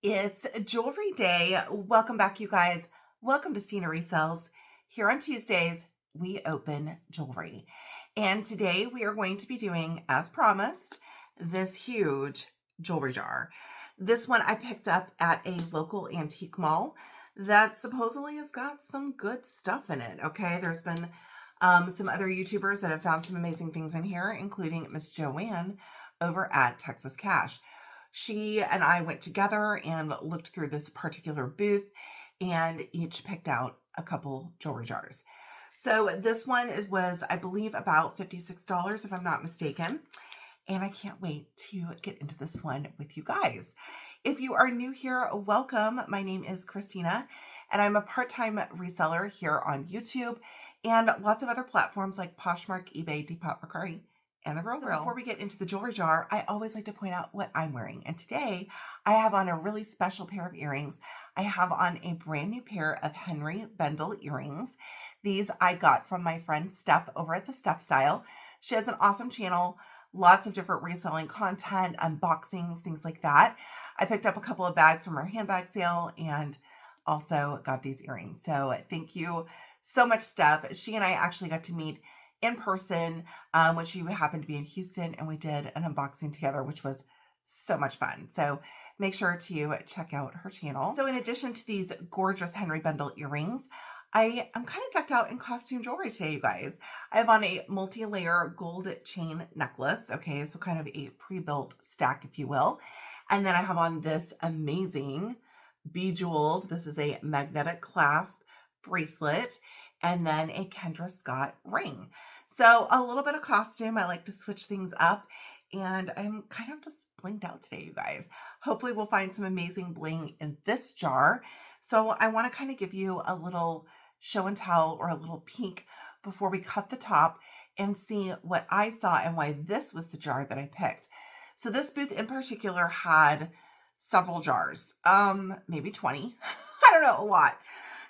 It's jewelry day. Welcome back, you guys. Welcome to Stina Resells. Here on Tuesdays, we open jewelry. And today we are going to be doing, as promised, this huge jewelry jar. This one I picked up at a local antique mall that supposedly has got some good stuff in it. Okay, there's been some other YouTubers that have found some amazing things in here, including Miss Joanne over at Texas Cash. She and I went together and looked through this particular booth and each picked out a couple jewelry jars. So this one was, I believe, about $56 if I'm not mistaken. And I can't wait to get into this one with you guys. If you are new here, welcome. My name is Christina and I'm a part-time reseller here on YouTube and lots of other platforms like Poshmark, eBay, Depop, Mercari, and the Referral. So before we get into the jewelry jar, I always like to point out what I'm wearing. And today I have on a really special pair of earrings. I have on a brand new pair of Henry Bendel earrings. These I got from my friend Steph over at the Steph Style. She has an awesome channel, lots of different reselling content, unboxings, things like that. I picked up a couple of bags from her handbag sale and also got these earrings. So thank you so much, Steph. She and I actually got to meet in person when she happened to be in Houston, and we did an unboxing together, which was so much fun. So make sure to check out her channel. So in addition to these gorgeous Henry Bendel earrings, I am kind of decked out in costume jewelry today, you guys. I have on a multi-layer gold chain necklace. Okay, so kind of a pre-built stack, if you will. And then I have on this amazing bejeweled, this is a magnetic clasp bracelet, and then a Kendra Scott ring. So a little bit of costume. I like to switch things up, and I'm kind of just blinged out today, you guys. Hopefully we'll find some amazing bling in this jar. So I want to kind of give you a little show and tell or a little peek before we cut the top and see what I saw and why this was the jar that I picked. So this booth in particular had several jars, maybe 20. I don't know, a lot.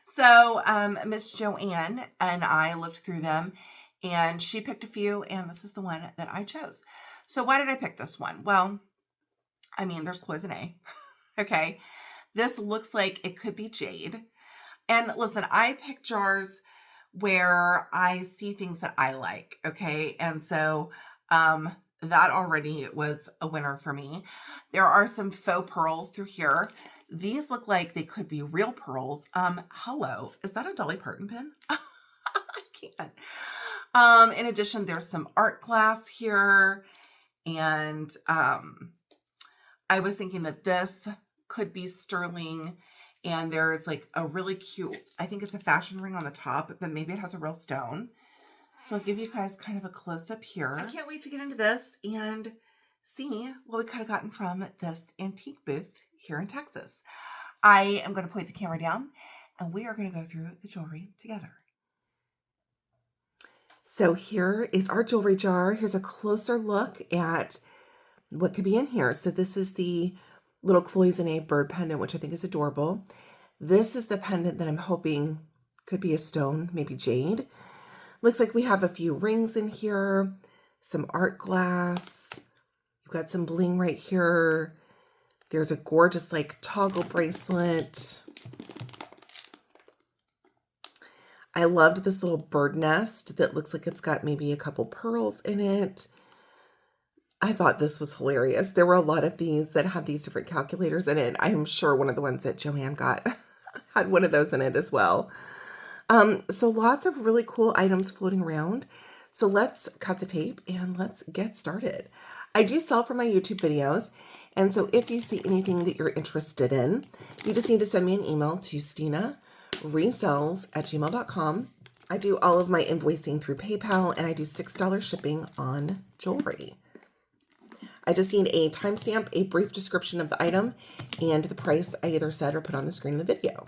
So Miss Joanne and I looked through them and she picked a few, and this is the one that I chose. So why did I pick this one? Well, I mean, there's cloisonne. Okay. This looks like it could be jade. And listen, I pick jars where I see things that I like. Okay. And so that already was a winner for me. There are some faux pearls through here. These look like they could be real pearls. Hello, is that a Dolly Parton pin? I can't. In addition, there's some art glass here. And I was thinking that this could be sterling. And there's like a really cute, I think it's a fashion ring on the top, but maybe it has a real stone. So I'll give you guys kind of a close-up here. I can't wait to get into this and see what we could have gotten from this antique booth here in Texas. I am going to point the camera down and we are going to go through the jewelry together. So here is our jewelry jar. Here's a closer look at what could be in here. So this is the little cloisonne bird pendant, which I think is adorable. This is the pendant that I'm hoping could be a stone, maybe jade. Looks like we have a few rings in here, some art glass. You've got some bling right here. There's a gorgeous like toggle bracelet. I loved this little bird nest that looks like it's got maybe a couple pearls in it. I thought this was hilarious. There were a lot of these that had these different calculators in it. I am sure one of the ones that Joanne got had one of those in it as well. So lots of really cool items floating around. So let's cut the tape and let's get started. I do sell for my YouTube videos. And so if you see anything that you're interested in, you just need to send me an email to stinaresells@gmail.com. I do all of my invoicing through PayPal, and I do $6 shipping on jewelry. I just need a timestamp, a brief description of the item, and the price I either said or put on the screen in the video.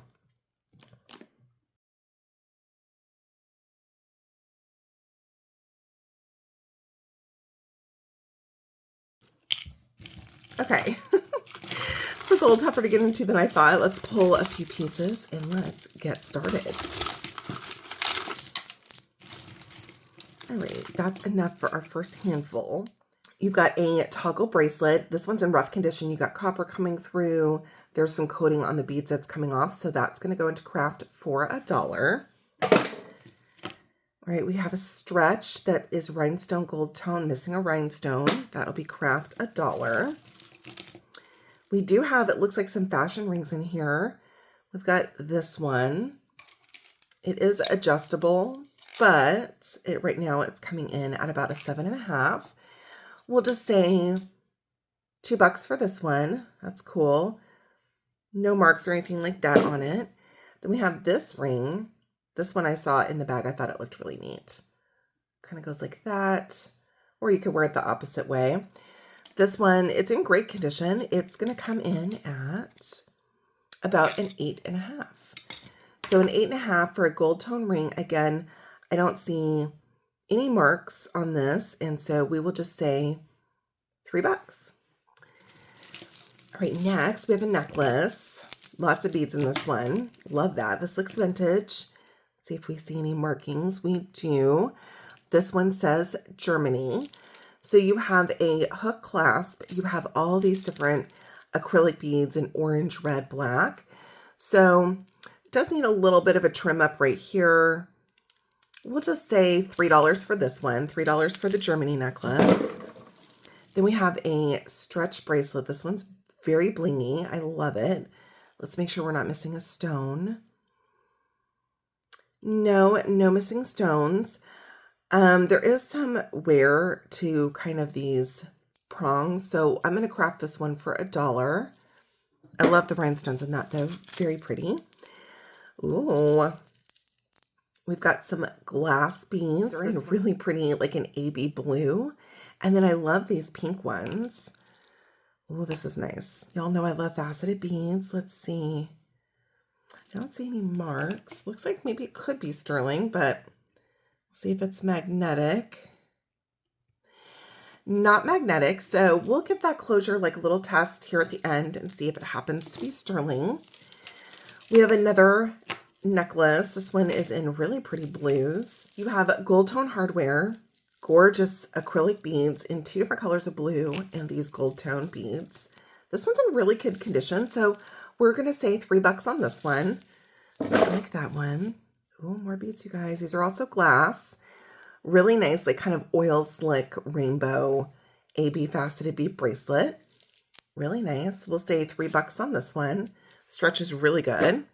Okay. It was a little tougher to get into than I thought. Let's pull a few pieces and let's get started. All right, that's enough for our first handful. You've got a toggle bracelet. This one's in rough condition. You got copper coming through. There's some coating on the beads that's coming off. So that's going to go into craft for $1. All right, we have a stretch that is rhinestone gold tone, missing a rhinestone. That'll be craft $1. We do have, it looks like some fashion rings in here. We've got this one. It is adjustable, but right now it's coming in at about a 7.5. We'll just say $2 for this one. That's cool. No marks or anything like that on it. Then we have this ring. This one I saw in the bag. I thought it looked really neat. Kind of goes like that. Or you could wear it the opposite way. This one, it's in great condition. It's going to come in at about an 8.5. So an 8.5 for a gold tone ring. Again, I don't see any marks on this, and so we will just say $3. All right, next we have a necklace. Lots of beads in this one. Love that. This looks vintage. Let's see if we see any markings. We do. This one says Germany. So you have a hook clasp. You have all these different acrylic beads in orange, red, black. So it does need a little bit of a trim up right here. We'll just say $3 for this one, $3 for the Germany necklace. Then we have a stretch bracelet. This one's very blingy. I love it. Let's make sure we're not missing a stone. No missing stones. There is some wear to kind of these prongs, so I'm going to craft this one for $1. I love the rhinestones in that though. Very pretty. Ooh. We've got some glass beads. They're in really pretty, like an AB blue. And then I love these pink ones. Oh, this is nice. Y'all know I love faceted beads. Let's see. I don't see any marks. Looks like maybe it could be sterling, but let's see if it's magnetic. Not magnetic, so we'll give that closure like a little test here at the end and see if it happens to be sterling. We have another necklace. This one is in really pretty blues. You have gold tone hardware, gorgeous acrylic beads in 2 different colors of blue, and these gold tone beads. This one's in really good condition, so we're going to say $3 on this one. I like that one. Oh, more beads, you guys. These are also glass. Really nice, like kind of oil slick rainbow AB faceted bead bracelet. Really nice. We'll say $3 on this one. Stretch is really good.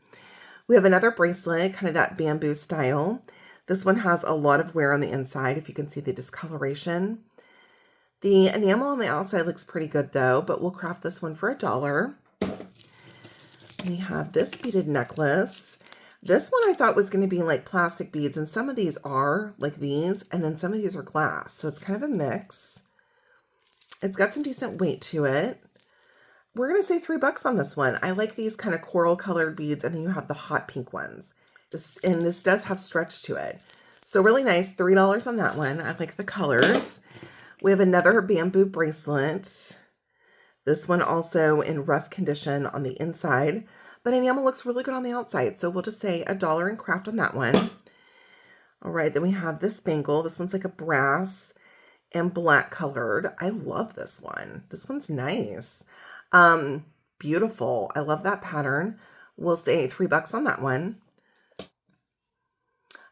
We have another bracelet, kind of that bamboo style. This one has a lot of wear on the inside, if you can see the discoloration. The enamel on the outside looks pretty good though, but we'll craft this one for $1. We have this beaded necklace. This one I thought was going to be like plastic beads, and some of these are like these, and then some of these are glass. So it's kind of a mix. It's got some decent weight to it. We're going to say $3 on this one. I like these kind of coral colored beads, and then you have the hot pink ones. And this does have stretch to it. So really nice, $3 on that one. I like the colors. We have another bamboo bracelet. This one also in rough condition on the inside, but enamel looks really good on the outside. So we'll just say $1 in craft on that one. All right, then we have this bangle. This one's like a brass and black colored. I love this one. This one's nice. Beautiful. I love that pattern. We'll say $3 on that one.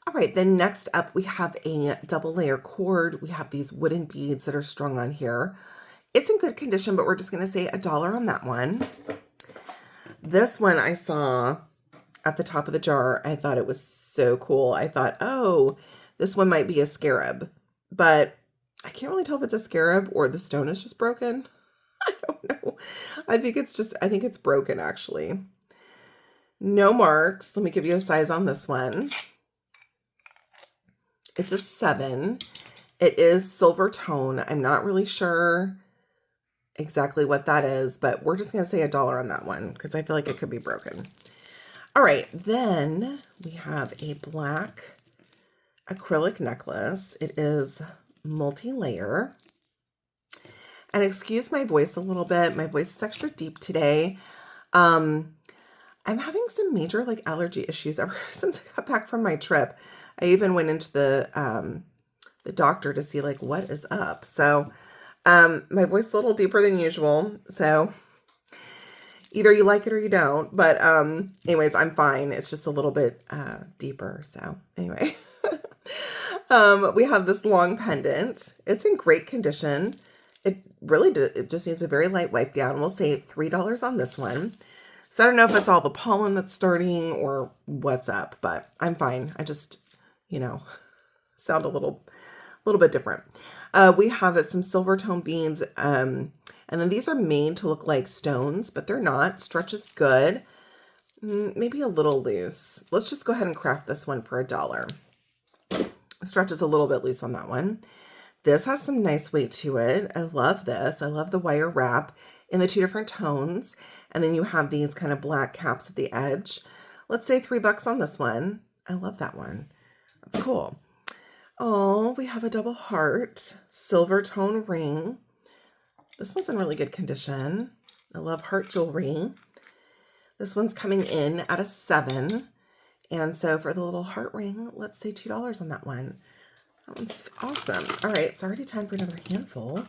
All right, then next up we have a double layer cord. We have these wooden beads that are strung on here. It's in good condition, but we're just going to say $1 on that one. This one I saw at the top of the jar. I thought it was so cool. I thought, oh, this one might be a scarab, but I can't really tell if it's a scarab or the stone is just broken. I don't know. I think it's broken actually. No marks. Let me give you a size on this one. It's a 7. It is silver tone. I'm not really sure exactly what that is, but we're just going to say $1 on that one because I feel like it could be broken. All right, then we have a black acrylic necklace. It is multi-layer. And excuse my voice a little bit. My voice is extra deep today. I'm having some major like allergy issues ever since I got back from my trip. I even went into the doctor to see like what is up. So My voice is a little deeper than usual, so either you like it or you don't. But anyways, I'm fine. It's just a little bit deeper. So anyway, we have this long pendant. It's in great condition. It just needs a very light wipe down. We'll say $3 on this one. So I don't know if it's all the pollen that's starting or what's up, but I'm fine. I just, sound a little bit different. We have some silver tone beads. And then these are made to look like stones, but they're not. Stretch is good. Maybe a little loose. Let's just go ahead and craft this one for $1. Stretch is a little bit loose on that one. This has some nice weight to it. I love this. I love the wire wrap in the 2 different tones. And then you have these kind of black caps at the edge. Let's say $3 on this one. I love that one. That's cool. Oh, we have a double heart, silver tone ring. This one's in really good condition. I love heart jewelry. This one's coming in at a 7. And so for the little heart ring, let's say $2 on that one. That one's awesome. All right, it's already time for another handful.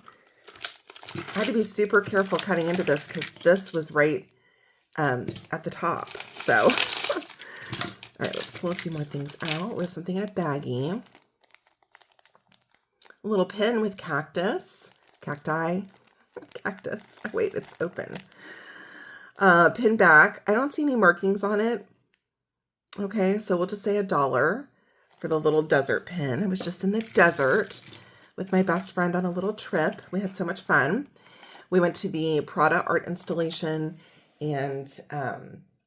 I had to be super careful cutting into this because this was right at the top. So, all right, let's pull a few more things out. We have something in a baggie. A little pin with cactus. Cacti. Cactus. Oh, wait, it's open. Pin back. I don't see any markings on it. Okay, so we'll just say $1 for the little desert pin. I was just in the desert with my best friend on a little trip. We had so much fun. We went to the Prada art installation and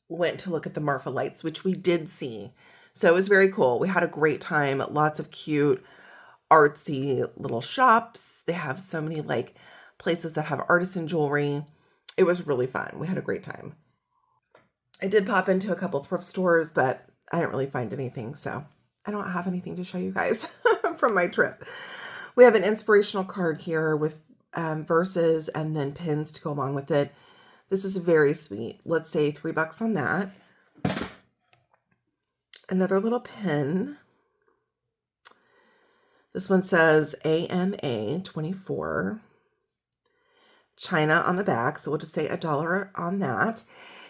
went to look at the Marfa lights, which we did see. So it was very cool. We had a great time. Lots of cute, artsy little shops. They have so many like places that have artisan jewelry. It was really fun. We had a great time. I did pop into a couple thrift stores, but I didn't really find anything. So I don't have anything to show you guys from my trip. We have an inspirational card here with verses and then pins to go along with it. This is very sweet. Let's say $3 on that. Another little pin. This one says AMA 24. China on the back. So we'll just say $1 on that.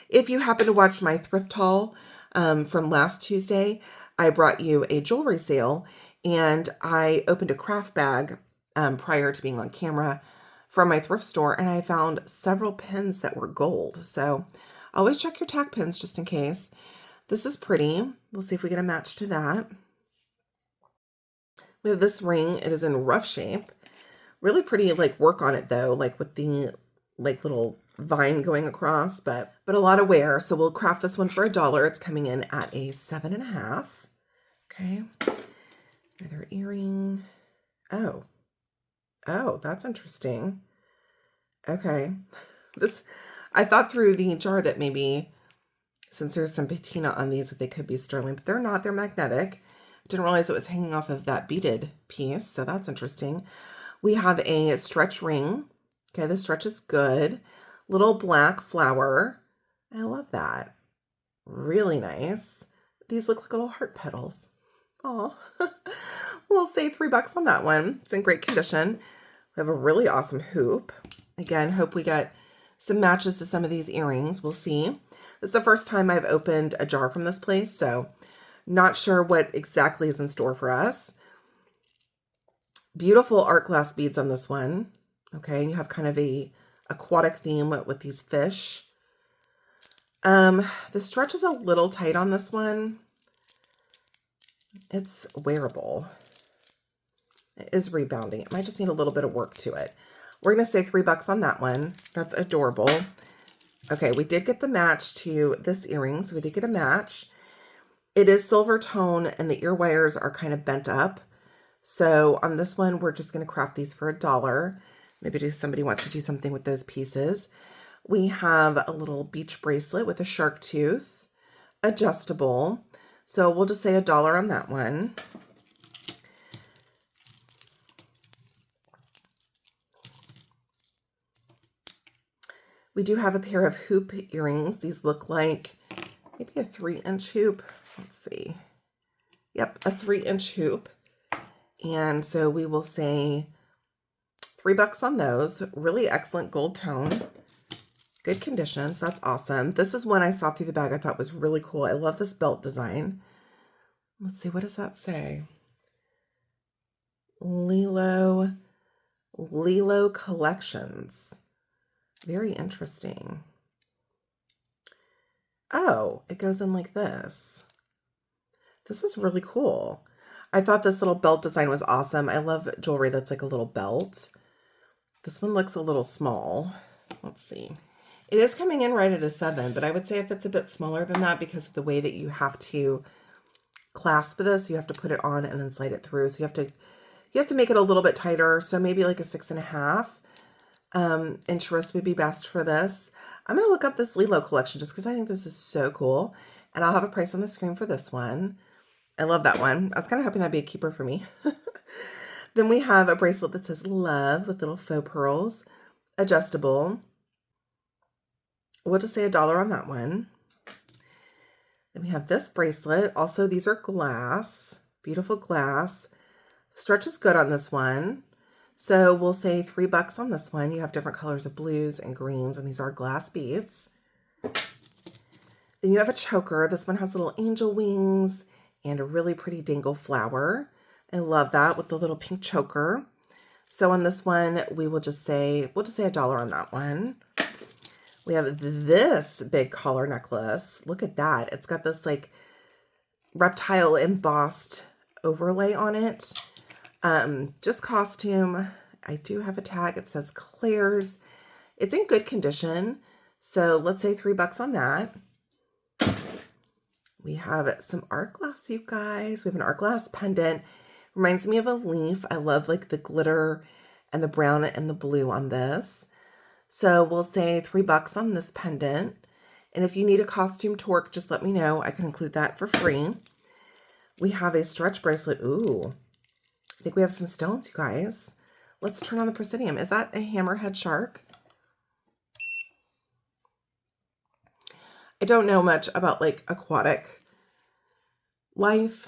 If you happen to watch my thrift haul from last Tuesday, I brought you a jewelry sale and I opened a craft bag prior to being on camera from my thrift store, and I found several pins that were gold. So always check your tack pins just in case. This is pretty. We'll see if we get a match to that. We have this ring. It is in rough shape. Really pretty like work on it though, like with the like little vine going across, but a lot of wear. So we'll craft this one for $1. It's coming in at a 7.5. Okay. Another earring. Oh, that's interesting. Okay. I thought through the jar that maybe since there's some patina on these that they could be sterling, but they're not. They're magnetic. Didn't realize it was hanging off of that beaded piece, so that's interesting. We have a stretch ring. Okay, the stretch is good. Little black flower. I love that. Really nice. These look like little heart petals. Oh, we'll say $3 on that one. It's in great condition. We have a really awesome hoop. Again, hope we get some matches to some of these earrings. We'll see. This is the first time I've opened a jar from this place, so not sure what exactly is in store for us. Beautiful art glass beads on this one. Okay, you have kind of a aquatic theme with these fish. The stretch is a little tight on this one. It's wearable. It is rebounding. It might just need a little bit of work to it. We're going to say $3 on that one. That's adorable. Okay, we did get the match to this earring, so we did get a match. It is silver tone, and the ear wires are kind of bent up. So on this one, we're just going to craft these for $1. Maybe somebody wants to do something with those pieces. We have a little beach bracelet with a shark tooth, adjustable. So we'll just say $1 on that one. We do have a pair of hoop earrings. These look like maybe a 3-inch hoop. Let's see. Yep, a 3-inch hoop. And so we will say $3 on those. Really excellent gold tone. Good conditions. That's awesome. This is one I saw through the bag I thought was really cool. I love this belt design. Let's see, what does that say? Lilo Collections. Very interesting. Oh, it goes in like this. This is really cool. I thought this little belt design was awesome. I love jewelry that's like a little belt. This one looks a little small. Let's see. It is coming in right at a 7, but I would say if it's a bit smaller than that, because of the way that you have to clasp this, you have to put it on and then slide it through. So you have to make it a little bit tighter. So maybe like a 6.5 inch wrist would be best for this. I'm going to look up this Lilo collection just because I think this is so cool. And I'll have a price on the screen for this one. I love that one. I was kind of hoping that'd be a keeper for me. Then we have a bracelet that says love with little faux pearls, adjustable. We'll just say $1 on that one. Then we have this bracelet. Also, these are glass, beautiful glass. Stretch is good on this one. So we'll say $3 on this one. You have different colors of blues and greens, and these are glass beads. Then you have a choker. This one has little angel wings and a really pretty dangle flower. I love that with the little pink choker. So on this one, we'll just say $1 on that one. We have this big collar necklace. Look at that. It's got this like reptile embossed overlay on it. Just costume. I do have a tag. It says Claire's. It's in good condition. So let's say $3 on that. We have some art glass, you guys. We have an art glass pendant. Reminds me of a leaf. I love like the glitter and the brown and the blue on this. So we'll say $3 on this pendant. And if you need a costume torque, just let me know. I can include that for free. We have a stretch bracelet. Ooh, I think we have some stones, you guys. Let's turn on the Presidium. Is that a hammerhead shark? I don't know much about like aquatic life,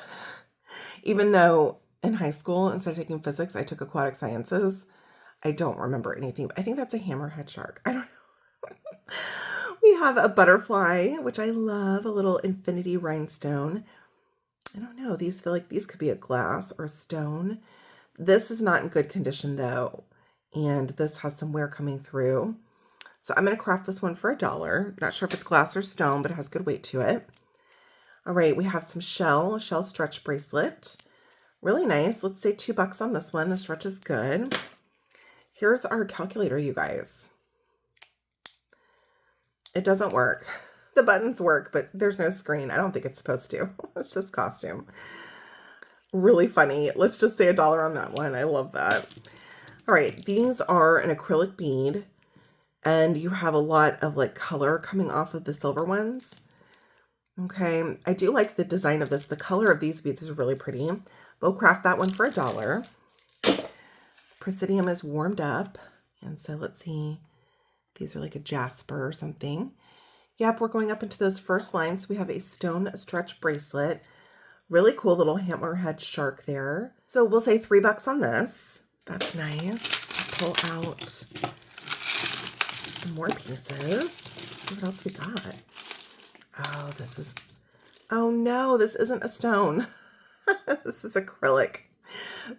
even though in high school, instead of taking physics, I took aquatic sciences. I don't remember anything. I think that's a hammerhead shark. I don't know. We have a butterfly, which I love, a little infinity rhinestone. I don't know. These feel like these could be a glass or a stone. This is not in good condition though. And this has some wear coming through. So I'm going to craft this one for $1. Not sure if it's glass or stone, but it has good weight to it. All right, we have some shell stretch bracelet. Really nice. Let's say $2 on this one. The stretch is good. Here's our calculator, you guys. It doesn't work. The buttons work, but there's no screen. I don't think it's supposed to. It's just costume. Really funny. Let's just say $1 on that one. I love that. All right, these are an acrylic bead, and you have a lot of like color coming off of the silver ones. Okay, I do like the design of this. The color of these beads is really pretty. We'll craft that one for $1. Presidium is warmed up. And so let's see. These are like a jasper or something. Yep, we're going up into those first lines. We have a stone stretch bracelet. Really cool little hammerhead shark there. So we'll say $3 on this. That's nice. Pull out some more pieces. Let's see what else we got. Oh, oh no, this isn't a stone. This is acrylic.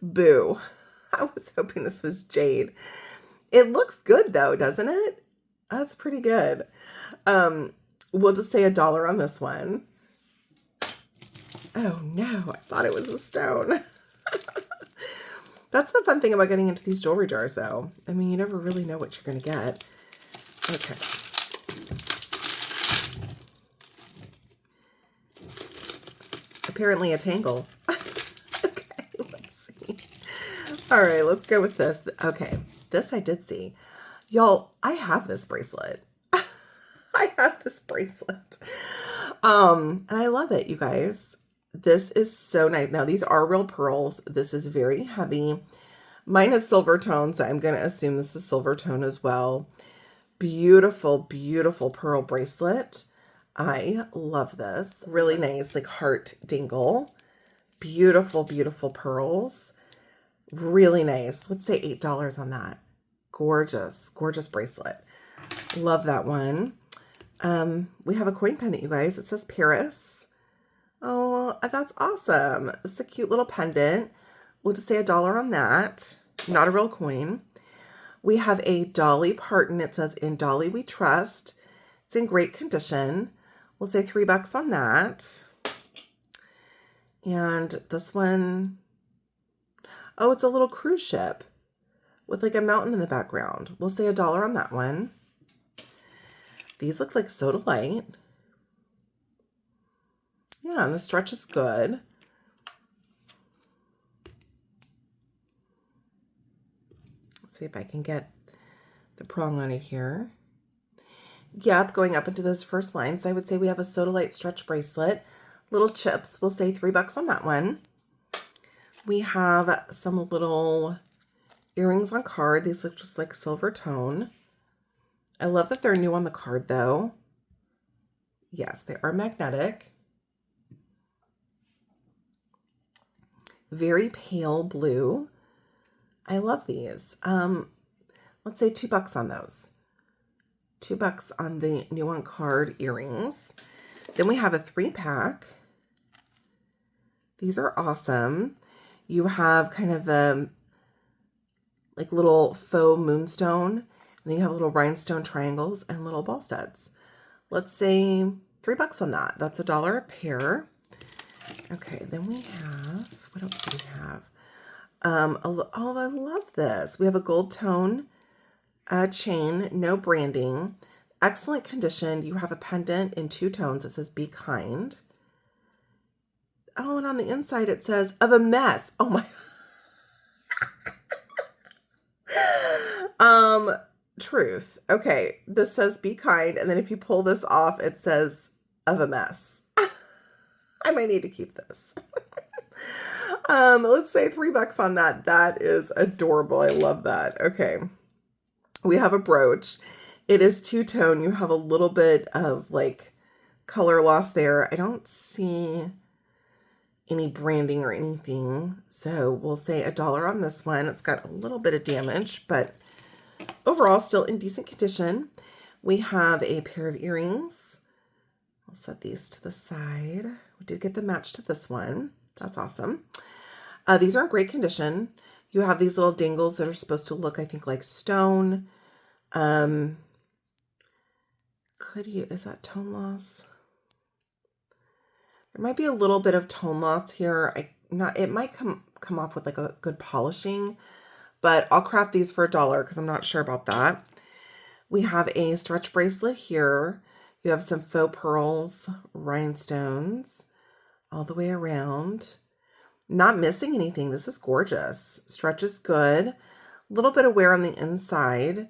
Boo. I was hoping this was jade. It looks good though, doesn't it? That's pretty good. We'll just say $1 on this one. Oh no, I thought it was a stone. That's the fun thing about getting into these jewelry jars though. I mean, you never really know what you're going to get. Okay. Apparently a tangle. Okay, let's see. All right, let's go with this. Okay, this I did see. Y'all, I have this bracelet. I have this bracelet. And I love it, you guys. This is so nice. Now, these are real pearls. This is very heavy. Mine is silver tone, so I'm going to assume this is silver tone as well. Beautiful, beautiful pearl bracelet. I love this. Really nice, like heart dingle. Beautiful, beautiful pearls. Really nice. Let's say $8 on that. gorgeous, gorgeous bracelet. Love that one. We have a coin pendant, you guys. It says Paris. Oh, that's awesome. It's a cute little pendant. We'll just say $1 on that. Not a real coin. We have a Dolly Parton. It says, "In Dolly we trust." It's in great condition. We'll say $3 on that. And this one, oh, it's a little cruise ship with like a mountain in the background. We'll say $1 on that one. These look like Soda Light. Yeah, and the stretch is good. Let's see if I can get the prong on it here. Yep, going up into those first lines, I would say we have a Soda Light stretch bracelet. Little chips, we'll say $3 on that one. We have some little earrings on card. These look just like silver tone. I love that they're new on the card though. Yes, they are magnetic. Very pale blue. I love these. Let's say $2 on those. $2 on the new on card earrings. Then we have a 3-pack. These are awesome. You have kind of the like little faux moonstone, and then you have little rhinestone triangles and little ball studs. Let's say $3 on that. That's $1 a pair. Okay, then we have, what else do we have? Oh, I love this. We have a gold tone chain, no branding, excellent condition. You have a pendant in 2 tones. It says "Be Kind." Oh, and on the inside it says "Of a Mess." Oh my. Truth. Okay, this says "Be Kind," and then if you pull this off, it says "Of a Mess." I might need to keep this. Let's say $3 on that. That is adorable. I love that. Okay. We have a brooch. It is 2-tone. You have a little bit of like color loss there. I don't see any branding or anything. So we'll say $1 on this one. It's got a little bit of damage, but overall still in decent condition. We have a pair of earrings. I'll set these to the side. We did get the match to this one. That's awesome. These are in great condition. You have these little dangles that are supposed to look, I think, like stone. Is that tone loss? There might be a little bit of tone loss here. It might come off with like a good polishing, but I'll craft these for $1 because I'm not sure about that. We have a stretch bracelet here. You have some faux pearls, rhinestones all the way around. Not missing anything. This is gorgeous. Stretch is good. A little bit of wear on the inside.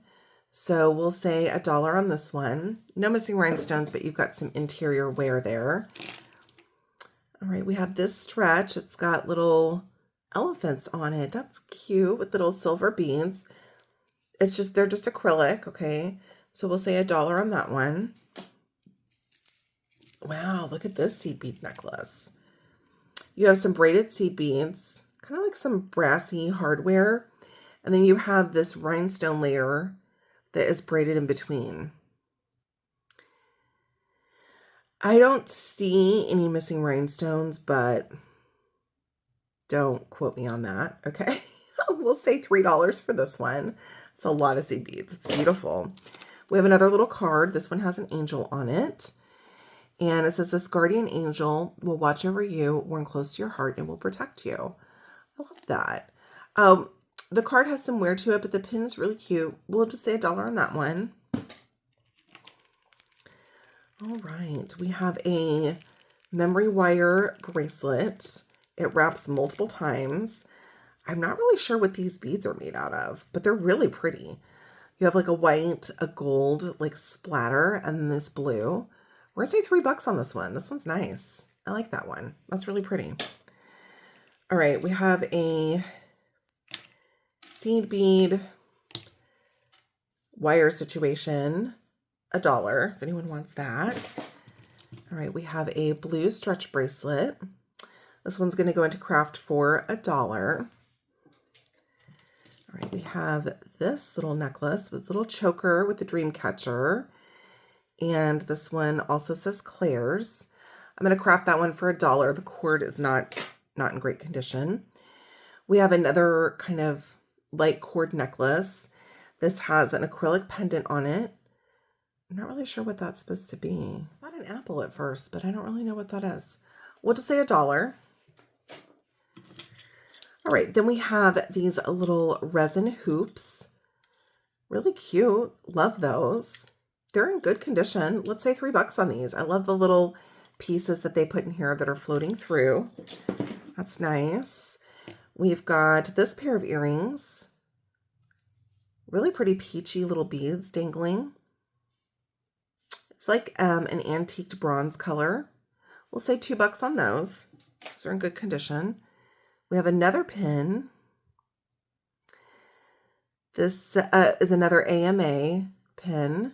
So we'll say $1 on this one. No missing rhinestones, but you've got some interior wear there. All right, we have this stretch. It's got little elephants on it. That's cute with little silver beads. They're just acrylic, okay? So we'll say $1 on that one. Wow, look at this seed bead necklace. You have some braided seed beads, kind of like some brassy hardware. And then you have this rhinestone layer that is braided in between. I don't see any missing rhinestones, but don't quote me on that, okay? We'll say $3 for this one. It's a lot of seed beads. It's beautiful. We have another little card. This one has an angel on it. And it says, "This guardian angel will watch over you, warm close to your heart, and will protect you." I love that. The card has some wear to it, but the pin is really cute. We'll just say $1 on that one. All right. We have a memory wire bracelet. It wraps multiple times. I'm not really sure what these beads are made out of, but they're really pretty. You have like a white, a gold, like splatter, and this blue. We're going to say $3 on this one. This one's nice. I like that one. That's really pretty. All right, we have a seed bead wire situation. $1, if anyone wants that. All right, we have a blue stretch bracelet. This one's going to go into craft for $1. All right, we have this little necklace with little choker with the dream catcher. And this one also says Claire's. I'm going to craft that one for $1. The cord is not in great condition. We have another kind of light cord necklace. This has an acrylic pendant on it. I'm not really sure what that's supposed to be. I thought an apple at first, but I don't really know what that is. We'll just say $1. All right, then we have these little resin hoops. Really cute. Love those. They're in good condition. Let's say $3 on these. I love the little pieces that they put in here that are floating through. That's nice. We've got this pair of earrings. Really pretty peachy little beads dangling. It's like an antiqued bronze color. We'll say $2 on those. Those are in good condition. We have another pin. This is another AMA pin.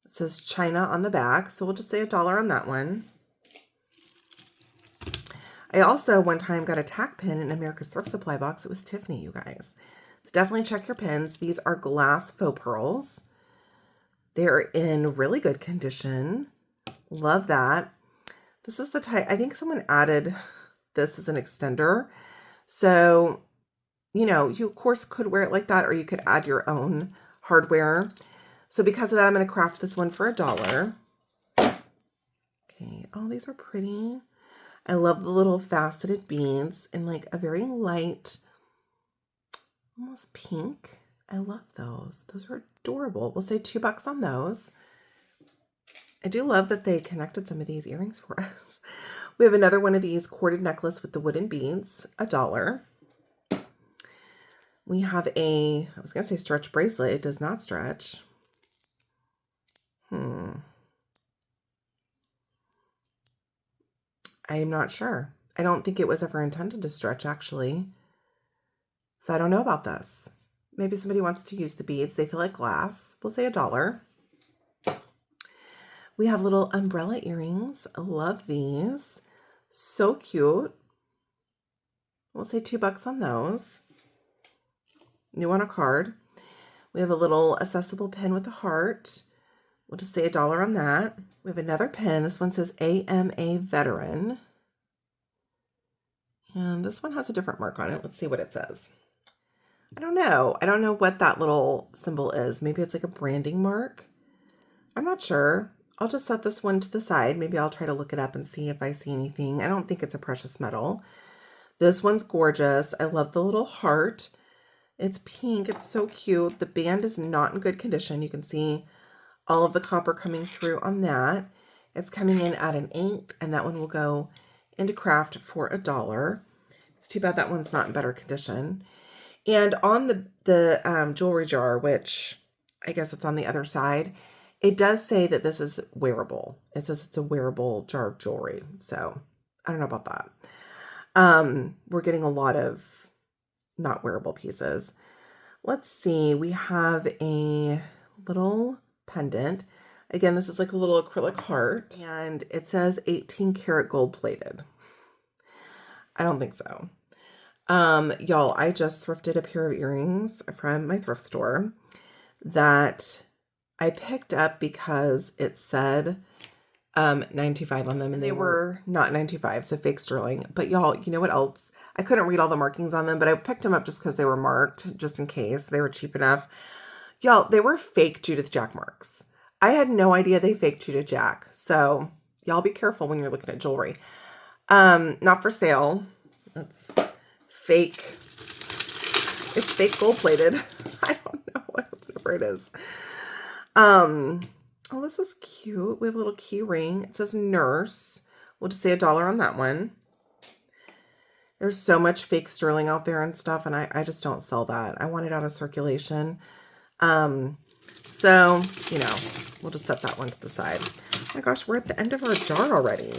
It says China on the back, so we'll just say $1 on that one. I also one time got a tack pin in America's Thrift Supply box. It was Tiffany, you guys. So definitely check your pins. These are glass faux pearls. They're in really good condition. Love that. This is the type, I think someone added this as an extender. So, you know, you of course could wear it like that, or you could add your own hardware. So because of that, I'm going to craft this one for $1. Okay. Oh, these are pretty. I love the little faceted beads in like a very light, almost pink. I love those. Those are adorable. We'll say $2 on those. I do love that they connected some of these earrings for us. We have another one of these corded necklace with the wooden beads, $1. We have I was going to say stretch bracelet. It does not stretch. I'm not sure. I don't think it was ever intended to stretch, actually. So I don't know about this. Maybe somebody wants to use the beads. They feel like glass. We'll say $1. We have little umbrella earrings. I love these. So cute. We'll say $2 on those. New on a card. We have a little accessible pin with a heart. We'll just say $1 on that. We have another pin. This one says AMA Veteran. And this one has a different mark on it. Let's see what it says. I don't know. I don't know what that little symbol is. Maybe it's like a branding mark. I'm not sure. I'll just set this one to the side. Maybe I'll try to look it up and see if I see anything. I don't think it's a precious metal. This one's gorgeous. I love the little heart. It's pink. It's so cute. The band is not in good condition. You can see all of the copper coming through on that. It's coming in at an 8, and that one will go into craft for $1. It's too bad that one's not in better condition. And on the jewelry jar, which I guess it's on the other side, it does say that this is wearable. It says it's a wearable jar of jewelry. So I don't know about that. We're getting a lot of not wearable pieces. Let's see. We have a little pendant. Again, this is like a little acrylic heart, and it says 18 karat gold plated. I don't think so. Y'all, I just thrifted a pair of earrings from my thrift store that I picked up because it said 95 on them, and they were not 95, so fake sterling. But y'all, you know what else? I couldn't read all the markings on them, but I picked them up just because they were marked, just in case. They were cheap enough. Y'all, they were fake Judith Jack marks. I had no idea they faked Judith Jack. So y'all be careful when you're looking at jewelry. Not for sale. That's fake. It's fake gold plated. I don't know, whatever it is. Oh, this is cute. We have a little key ring. It says nurse. We'll just say $1 on that one. There's so much fake sterling out there and stuff, and I just don't sell that. I want it out of circulation. So, you know, we'll just set that one to the side. Oh my gosh, we're at the end of our jar already.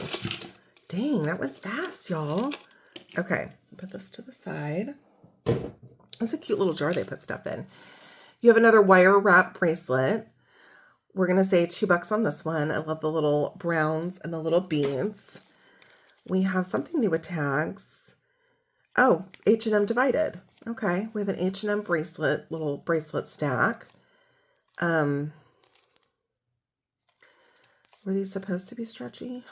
Dang, that went fast, y'all. Okay, put this to the side. That's a cute little jar they put stuff in. You have another wire wrap bracelet. We're going to say $2 on this one. I love the little browns and the little beads. We have something new with tags. Oh, H&M divided. Okay, we have an H&M bracelet, little bracelet stack. Were these supposed to be stretchy?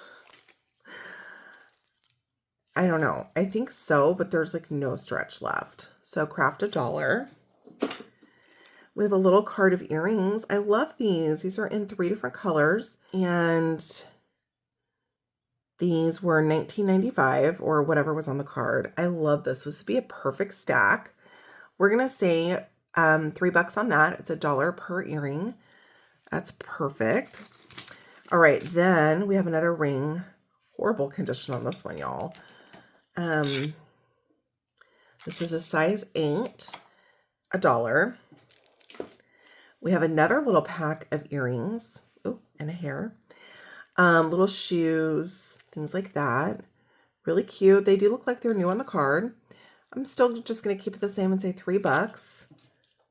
I don't know. I think so, but there's like no stretch left. So craft $1. We have a little card of earrings. I love these. These are in 3 different colors, and these were $19.95 or whatever was on the card. I love this. This would be a perfect stack. We're gonna say $3 on that. It's $1 per earring. That's perfect. All right, then we have another ring. Horrible condition on this one, y'all. This is a size 8, $1. We have another little pack of earrings. Oh, and a hair. Little shoes, things like that. Really cute. They do look like they're new on the card. I'm still just going to keep it the same and say $3.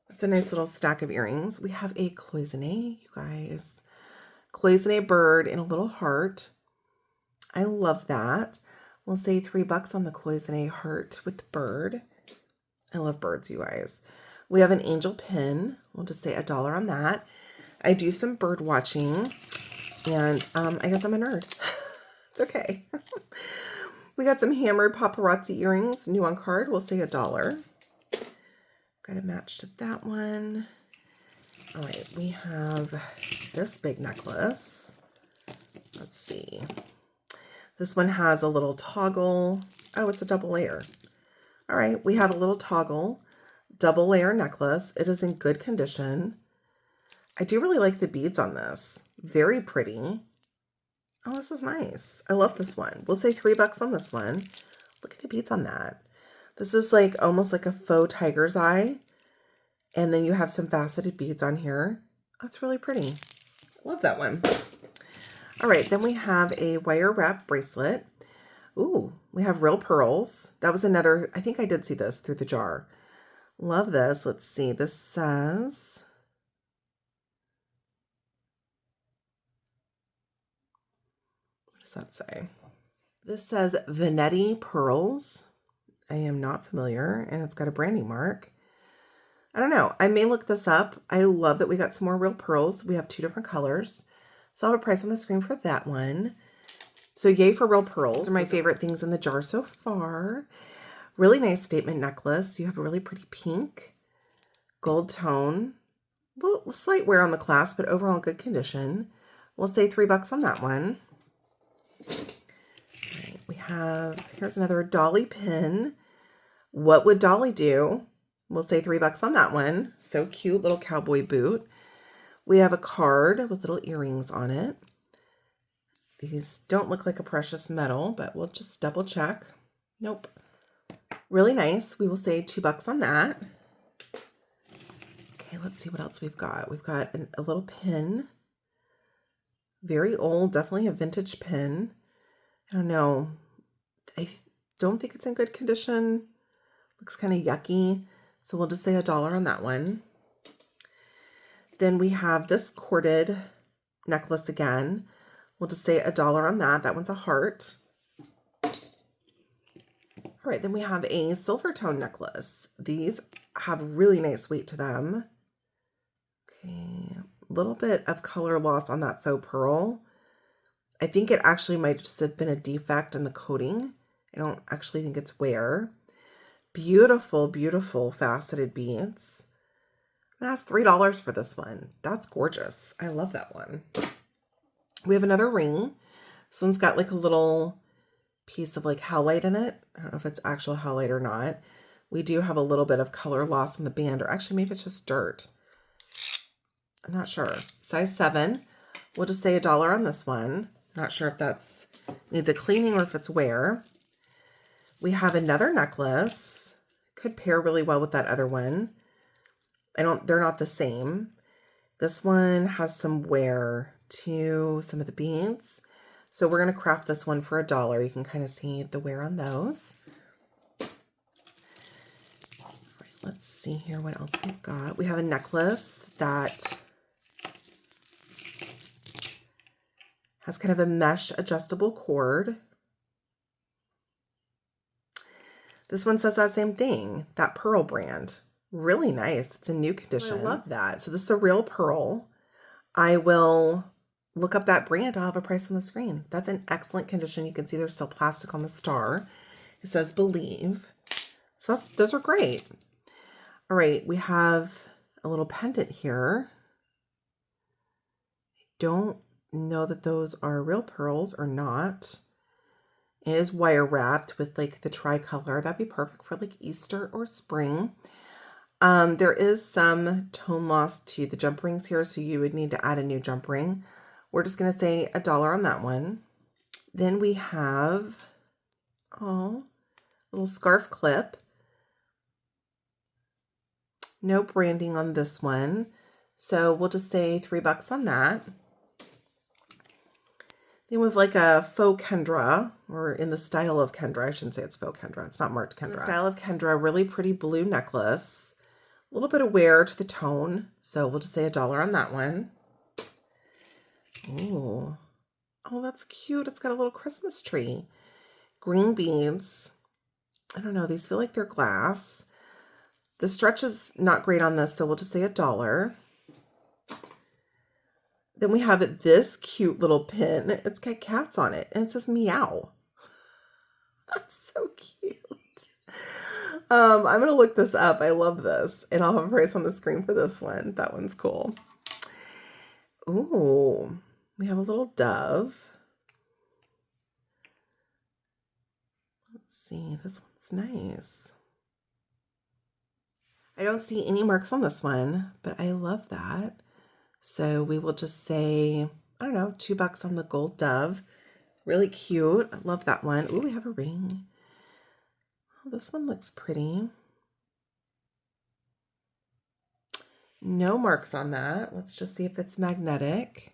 That's a nice little stack of earrings. We have a cloisonne, you guys. Cloisonne bird in a little heart. I love that. We'll say $3 on the cloisonne heart with the bird. I love birds, you guys. We have an angel pin. We'll just say $1 on that. I do some bird watching, and I guess I'm a nerd. It's okay. We got some hammered paparazzi earrings, new on card. We'll say $1. Got a match to that one. All right, we have this big necklace. Let's see. This one has a little toggle. Oh, it's a double layer. All right, we have a little toggle, double layer necklace. It is in good condition. I do really like the beads on this. Very pretty. Oh, this is nice. I love this one. We'll say $3 on this one. Look at the beads on that. This is like almost like a faux tiger's eye. And then you have some faceted beads on here. That's really pretty. Love that one. All right, then we have a wire wrap bracelet. Ooh, we have real pearls. That was another, I think I did see this through the jar. Love this. Let's see. This says, what does that say? This says Venetti pearls. I am not familiar, and it's got a branding mark. I don't know. I may look this up. I love that we got some more real pearls. We have 2 different colors. So I'll have a price on the screen for that one. So yay for real pearls. Those are my favorite things in the jar so far. Really nice statement necklace. You have a really pretty pink, gold tone. Little slight wear on the clasp, but overall good condition. We'll say $3 on that one. All right, we have, here's another Dolly pin. What would Dolly do? We'll say $3 on that one. So cute, little cowboy boot. We have a card with little earrings on it. These don't look like a precious metal, but we'll just double check. Nope. Really nice. We will say $2 on that. Okay, let's see what else we've got. We've got a little pin. Very old, definitely a vintage pin. I don't know. I don't think it's in good condition. Looks kind of yucky. So we'll just say $1 on that one. Then we have this corded necklace again. We'll just say $1 on that. That one's a heart. All right, then we have a silver tone necklace. These have really nice weight to them. Okay, a little bit of color loss on that faux pearl. I think it actually might just have been a defect in the coating. I don't actually think it's wear. Beautiful, beautiful faceted beads. I'm gonna ask $3 for this one. That's gorgeous. I love that one. We have another ring. This one's got like a little piece of like howlite in it. I don't know if it's actual howlite or not. We do have a little bit of color loss in the band, or actually maybe it's just dirt. I'm not sure. Size 7. We'll just say $1 on this one. Not sure if that's needs a cleaning or if it's wear. We have another necklace. Could pair really well with that other one. They're not the same. This one has some wear to some of the beads. So we're going to craft this one for $1. You can kind of see the wear on those. All right, let's see here what else we've got. We have a necklace that has kind of a mesh adjustable cord. This one says that same thing, that pearl brand. Really nice. It's a new condition. I love that. So this is a real pearl. I will look up that brand. I'll have a price on the screen. That's an excellent condition. You can see there's still plastic on the star. It says believe. So those are great. All right, we have a little pendant here. I don't know that those are real pearls or not. It is wire wrapped with like the tricolor. That'd be perfect for like Easter or spring. There is some tone loss to the jump rings here, so you would need to add a new jump ring. We're just going to say $1 on that one. Then we have, oh, little scarf clip. No branding on this one, so we'll just say $3 on that. Then with like a faux Kendra, or in the style of Kendra. I shouldn't say it's faux Kendra. It's not marked Kendra. In the style of Kendra, really pretty blue necklace. A little bit of wear to the tone, so we'll just say $1 on that one. Ooh. Oh, that's cute. It's got a little Christmas tree. Green beads. I don't know. These feel like they're glass. The stretch is not great on this, so we'll just say $1. Then we have this cute little pin. It's got cats on it, and it says meow. That's so cute. I'm going to look this up. I love this, and I'll have a price on the screen for this one. That one's cool. Ooh, we have a little dove. Let's see. This one's nice. I don't see any marks on this one, but I love that. So we will just say, I don't know, $2 on the gold dove. Really cute. I love that one. Ooh, we have a ring. Oh, this one looks pretty. No marks on that. Let's just see if it's magnetic.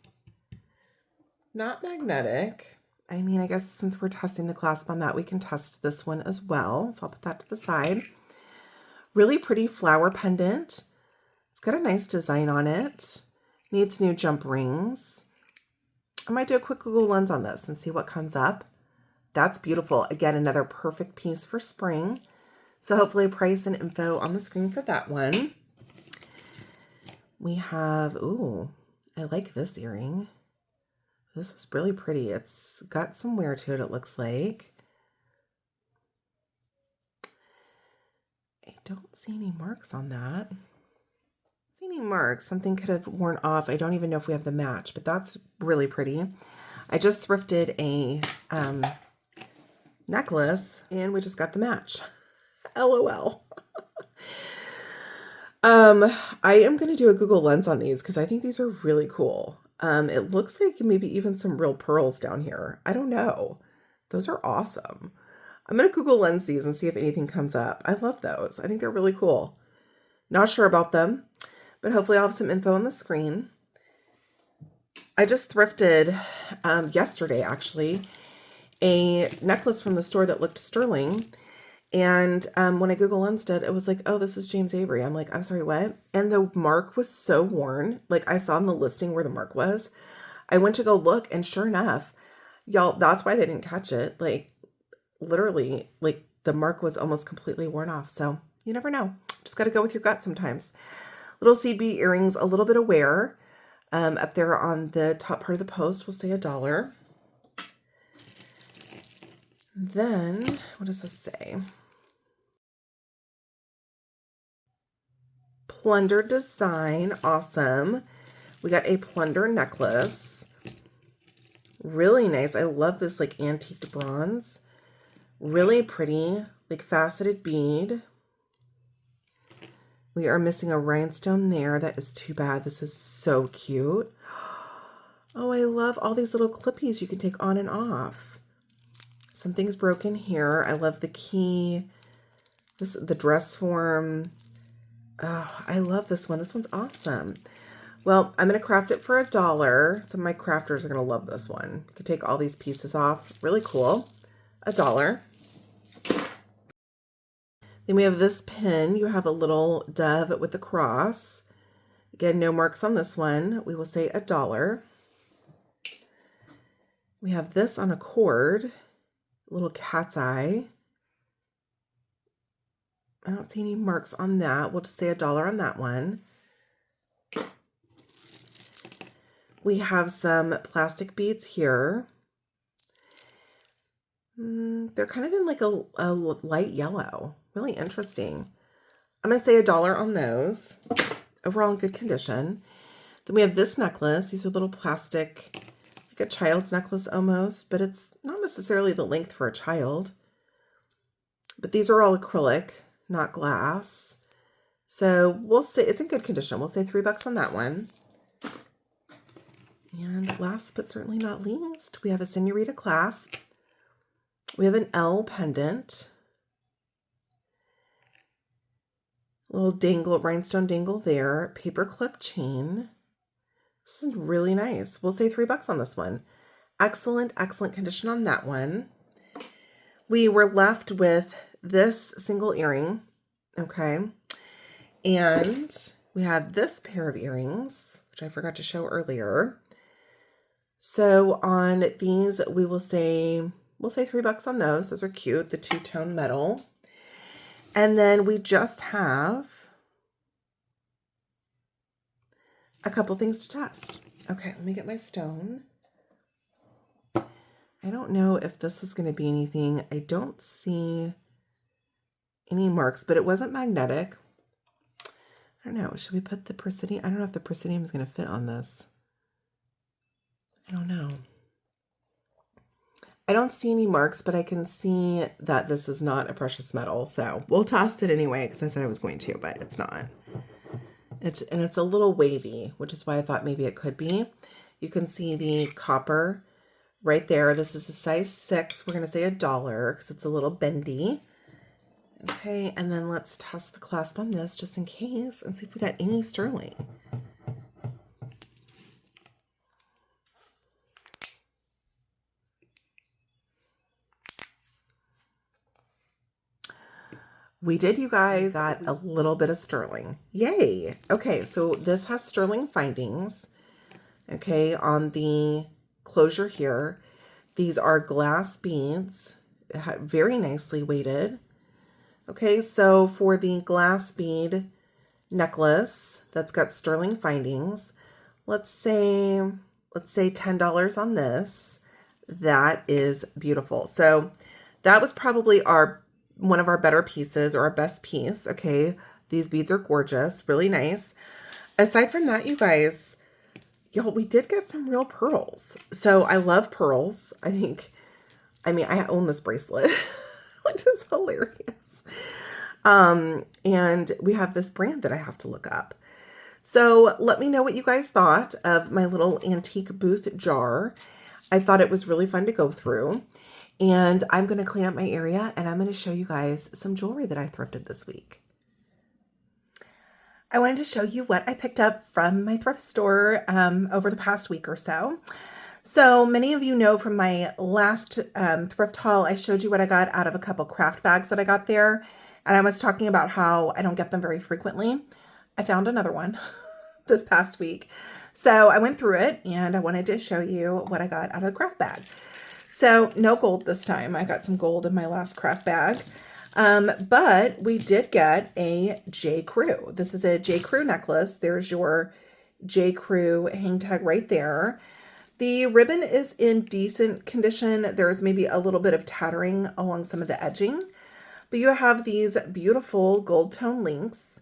Not magnetic. I mean, I guess since we're testing the clasp on that, we can test this one as well. So I'll put that to the side. Really pretty flower pendant. It's got a nice design on it. Needs new jump rings. I might do a quick Google Lens on this and see what comes up. That's beautiful. Again, another perfect piece for spring. So hopefully a price and info on the screen for that one. We have, ooh, I like this earring. This is really pretty. It's got some wear to it, it looks like. I don't see any marks on that. See any marks? Something could have worn off. I don't even know if we have the match, but that's really pretty. I just thrifted a necklace and we just got the match. LOL. I am going to do a Google Lens on these because I think these are really cool. It looks like maybe even some real pearls down here. I don't know. Those are awesome. I'm going to Google Lens these and see if anything comes up. I love those. I think they're really cool. Not sure about them, but hopefully I'll have some info on the screen. I just thrifted yesterday, actually, a necklace from the store that looked sterling. And when I Google Lensed it, it was like, oh, this is James Avery. I'm like, I'm sorry, what? And the mark was so worn. Like I saw in the listing where the mark was. I went to go look, and sure enough, y'all, that's why they didn't catch it. Like literally, like the mark was almost completely worn off. So you never know. Just got to go with your gut sometimes. Little CB earrings, a little bit of wear. Up there on the top part of the post, we'll say $1. Then, what does this say? Plunder design, awesome. We got a plunder necklace. Really nice. I love this like antique bronze. Really pretty, like faceted bead. We are missing a rhinestone there. That is too bad. This is so cute. Oh, I love all these little clippies you can take on and off. Something's broken here. I love the key. The dress form. Oh, I love this one. This one's awesome. Well, I'm going to craft it for $1. Some of my crafters are going to love this one. You can take all these pieces off. Really cool. $1. Then we have this pin. You have a little dove with the cross. Again, no marks on this one. We will say $1. We have this on a cord. A little cat's eye. I don't see any marks on that. We'll just say $1 on that one. We have some plastic beads here. They're kind of in like a light yellow. Really interesting. I'm going to say $1 on those. Overall in good condition. Then we have this necklace. These are little plastic, like a child's necklace almost, but it's not necessarily the length for a child. But these are all acrylic, not glass. So we'll say it's in good condition. We'll say $3 on that one. And last but certainly not least, we have a senorita clasp. We have an L pendant. Little dangle, rhinestone dangle there. Paper clip chain. This is really nice. We'll say $3 on this one. Excellent, excellent condition on that one. We were left with this single earring. Okay. And we had this pair of earrings, which I forgot to show earlier. So on these, we'll say $3 on those. Those are cute. The two-tone metal. And then we just have a couple things to test. Okay, let me get my stone. I don't know if this is going to be anything. I don't see any marks, but it wasn't magnetic. I don't know. Should we put the Presidium? I don't know if the Presidium is going to fit on this. I don't know. I don't see any marks, but I can see that this is not a precious metal. So we'll test it anyway because I said I was going to, but it's not. It's a little wavy, which is why I thought maybe it could be. You can see the copper right there. This is a size 6. We're going to say $1 because it's a little bendy. Okay, and then let's test the clasp on this just in case and see if we got any sterling. We did, you guys. Got a little bit of sterling. Yay. Okay, so this has sterling findings. Okay, on the closure here. These are glass beads. Very nicely weighted. Okay, so for the glass bead necklace that's got sterling findings, let's say $10 on this. That is beautiful. So that was probably one of our better pieces or our best piece. Okay, these beads are gorgeous, really nice. Aside from that, you guys, y'all, we did get some real pearls. So I love pearls. I own this bracelet, which is hilarious. And we have this brand that I have to look up. So let me know what you guys thought of my little antique booth jar. I thought it was really fun to go through. And I'm going to clean up my area and I'm going to show you guys some jewelry that I thrifted this week. I wanted to show you what I picked up from my thrift store over the past week or so. So many of you know from my last thrift haul, I showed you what I got out of a couple craft bags that I got there. And I was talking about how I don't get them very frequently. I found another one this past week. So I went through it and I wanted to show you what I got out of the craft bag. So no gold this time. I got some gold in my last craft bag. But we did get a J. Crew. This is a J. Crew necklace. There's your J. Crew hang tag right there. The ribbon is in decent condition. There's maybe a little bit of tattering along some of the edging. But you have these beautiful gold tone links,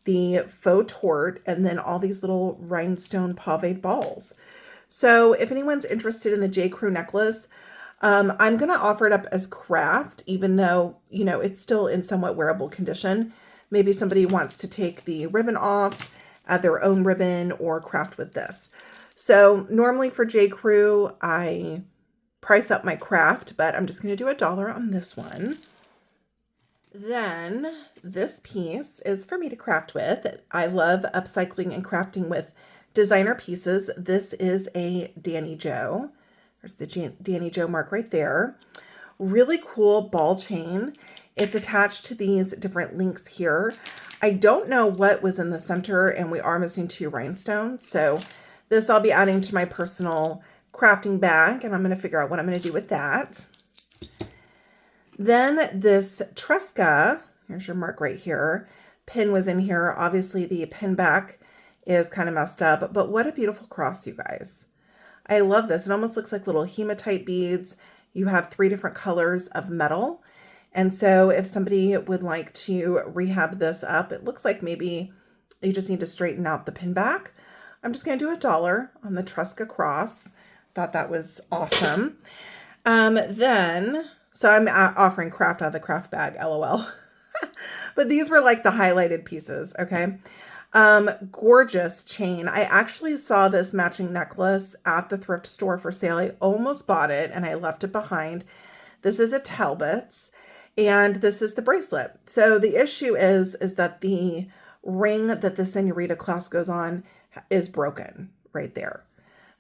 the faux tort, and then all these little rhinestone paved balls. So if anyone's interested in the J. Crew necklace, I'm going to offer it up as craft, even though, it's still in somewhat wearable condition. Maybe somebody wants to take the ribbon off, add their own ribbon, or craft with this. So normally for J. Crew, I price up my craft, but I'm just going to do $1 on this one. Then this piece is for me to craft with. I love upcycling and crafting with designer pieces. This is a Danny Joe. There's the Danny Joe mark right there. Really cool ball chain. It's attached to these different links here. I don't know what was in the center, and we are missing 2 rhinestones. So this I'll be adding to my personal crafting bag, and I'm going to figure out what I'm going to do with that. Then this Tresca Here's your mark right here. Pin was in here. Obviously the pin back is kind of messed up, but what a beautiful cross, you guys. I love this. It almost looks like little hematite beads. You have 3 different colors of metal. And so if somebody would like to rehab this up, it looks like maybe you just need to straighten out the pin back. I'm just going to do $1 on the Tresca cross. Thought that was awesome. So I'm offering craft out of the craft bag, LOL. But these were like the highlighted pieces, okay? Gorgeous chain. I actually saw this matching necklace at the thrift store for sale. I almost bought it and I left it behind. This is a Talbot's and this is the bracelet. So the issue is that the ring that the senorita clasp goes on is broken right there.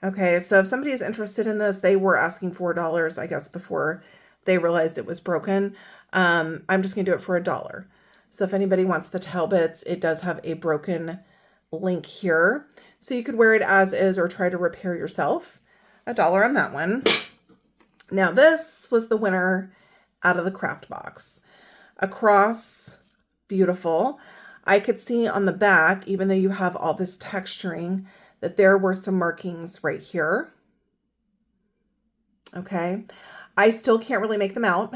Okay, so if somebody is interested in this, they were asking $4, I guess, before they realized it was broken. I'm just gonna do it for $1. So if anybody wants the Talbots, it does have a broken link here. So you could wear it as is or try to repair yourself. $1 on that one. Now this was the winner out of the craft box. A cross, beautiful. I could see on the back, even though you have all this texturing, that there were some markings right here. Okay. I still can't really make them out,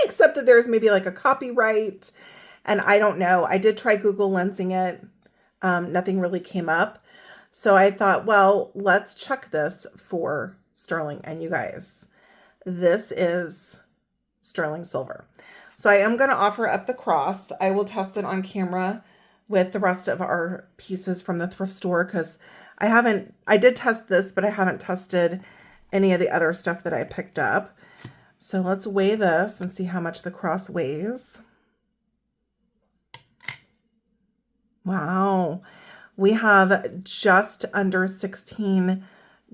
except that there's maybe like a copyright. And I don't know. I did try Google Lensing it. Nothing really came up. So I thought, well, let's check this for sterling. And you guys, this is sterling silver. So I am going to offer up the cross. I will test it on camera with the rest of our pieces from the thrift store because I did test this, but I haven't tested any of the other stuff that I picked up. So let's weigh this and see how much the cross weighs. Wow. We have just under 16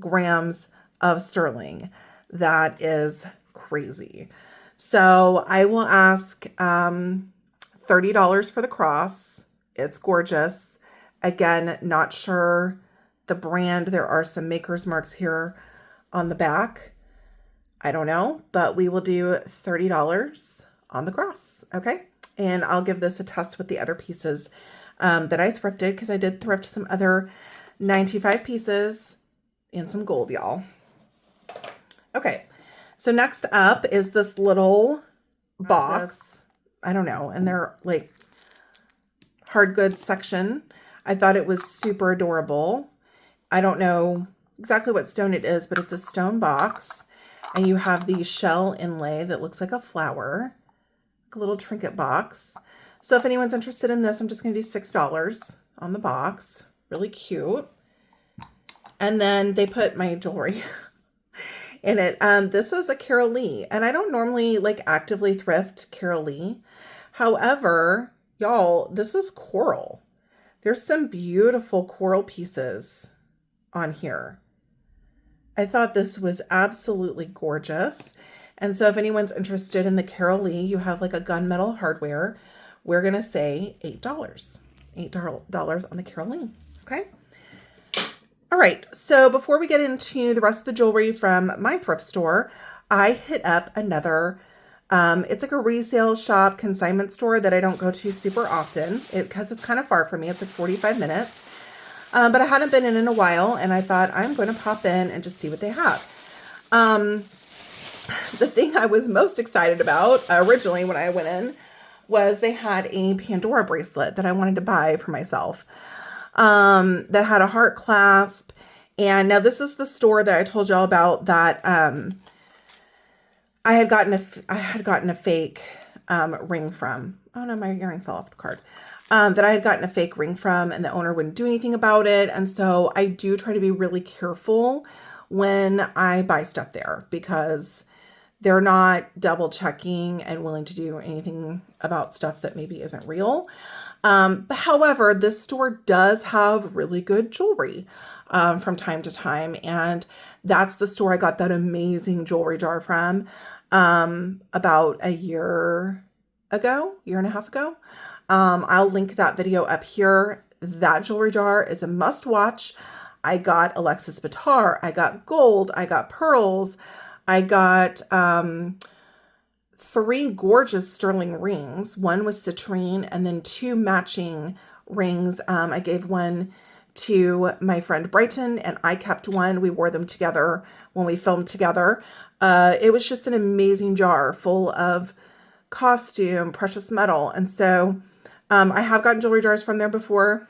grams of sterling. That is crazy. So I will ask $30 for the cross. It's gorgeous. Again, not sure the brand. There are some maker's marks here on the back. I don't know, but we will do $30 on the cross. Okay. And I'll give this a test with the other pieces that I thrifted because I did thrift some other 95 pieces and some gold, y'all. Okay. So next up is this little box. I don't know. And they're like hard goods section. I thought it was super adorable. I don't know exactly what stone it is, but it's a stone box. And you have the shell inlay that looks like a flower, a little trinket box. So if anyone's interested in this, I'm just going to do $6 on the box. Really cute. And then they put my jewelry in it. This is a Carol Lee, and I don't normally like actively thrift Carol Lee. However, y'all, this is coral. There's some beautiful coral pieces on here. I thought this was absolutely gorgeous. And so if anyone's interested in the Carol Lee, you have like a gunmetal hardware. We're going to say $8. $8 on the Carol Lee. Okay. All right. So before we get into the rest of the jewelry from my thrift store, I hit up another, it's like a resale shop consignment store that I don't go to super often because it's kind of far from me. It's like 45 minutes. But I hadn't been in a while, and I thought I'm going to pop in and just see what they have. The thing I was most excited about originally when I went in was they had a Pandora bracelet that I wanted to buy for myself that had a heart clasp. And now this is the store that I told y'all about that I had gotten a fake ring from. Oh no, my earring fell off the card. That I had gotten a fake ring from, and the owner wouldn't do anything about it. And so I do try to be really careful when I buy stuff there because they're not double checking and willing to do anything about stuff that maybe isn't real. However, this store does have really good jewelry from time to time. And that's the store I got that amazing jewelry jar from about a year and a half ago. I'll link that video up here. That jewelry jar is a must watch. I got Alexis Bitar. I got gold. I got pearls. I got 3 gorgeous sterling rings. One was citrine and then 2 matching rings. I gave one to my friend Brighton and I kept one. We wore them together when we filmed together. It was just an amazing jar full of costume, precious metal. And so I have gotten jewelry jars from there before.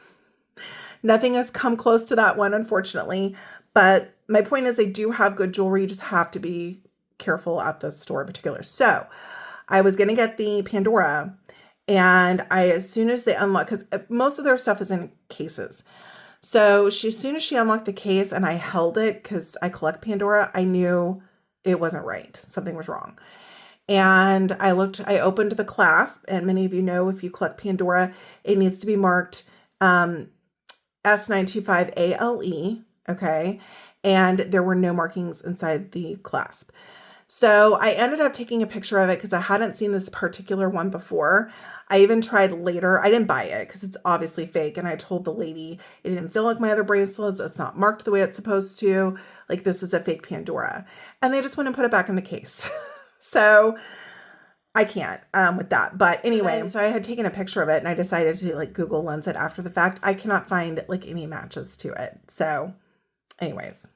Nothing has come close to that one, unfortunately. But my point is they do have good jewelry. You just have to be careful at the store in particular. So I was going to get the Pandora. And as soon as they unlock, because most of their stuff is in cases. So as soon as she unlocked the case and I held it, because I collect Pandora, I knew it wasn't right. Something was wrong. And I opened the clasp, and many of you know if you collect Pandora, it needs to be marked S925ALE, okay? And there were no markings inside the clasp. So I ended up taking a picture of it because I hadn't seen this particular one before. I even tried later. I didn't buy it because it's obviously fake. And I told the lady it didn't feel like my other bracelets. It's not marked the way it's supposed to. Like, this is a fake Pandora. And they just went and put it back in the case. So I can't with that. But anyway, so I had taken a picture of it and I decided to like Google Lens it after the fact. I cannot find like any matches to it. So anyways,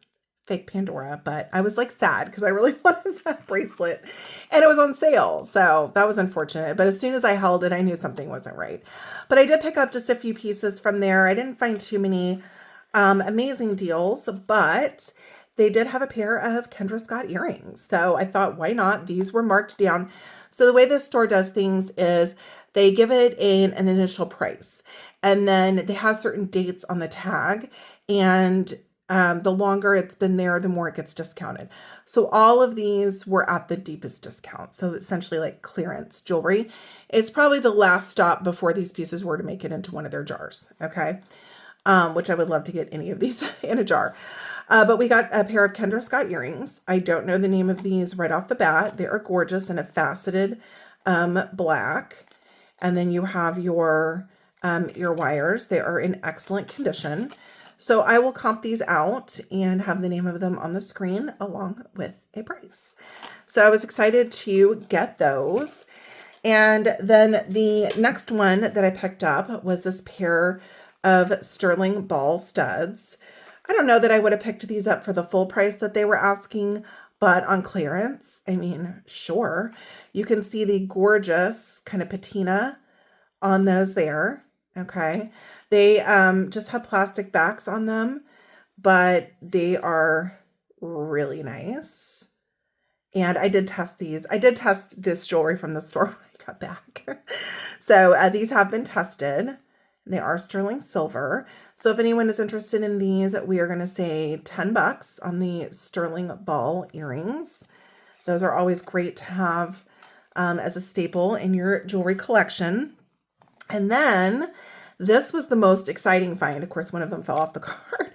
fake Pandora. But I was like sad because I really wanted that bracelet and it was on sale. So that was unfortunate. But as soon as I held it, I knew something wasn't right. But I did pick up just a few pieces from there. I didn't find too many amazing deals, but they did have a pair of Kendra Scott earrings. So I thought, why not? These were marked down. So the way this store does things is they give it an initial price, and then they have certain dates on the tag, and the longer it's been there, the more it gets discounted. So all of these were at the deepest discount. So essentially like clearance jewelry. It's probably the last stop before these pieces were to make it into one of their jars. Okay. Which I would love to get any of these in a jar. But we got a pair of Kendra Scott earrings. I don't know the name of these right off the bat. They are gorgeous in a faceted black. And then you have your ear wires. They are in excellent condition. So I will comp these out and have the name of them on the screen along with a price. So I was excited to get those. And then the next one that I picked up was this pair of sterling ball studs. I don't know that I would have picked these up for the full price that they were asking, but on clearance, I mean, sure. You can see the gorgeous kind of patina on those there. Okay. They just have plastic backs on them, but they are really nice. And I did test these. I did test this jewelry from the store when I got back. So these have been tested. They are sterling silver. So if anyone is interested in these, we are going to say $10 on the sterling ball earrings. Those are always great to have as a staple in your jewelry collection. And then this was the most exciting find. Of course, one of them fell off the card.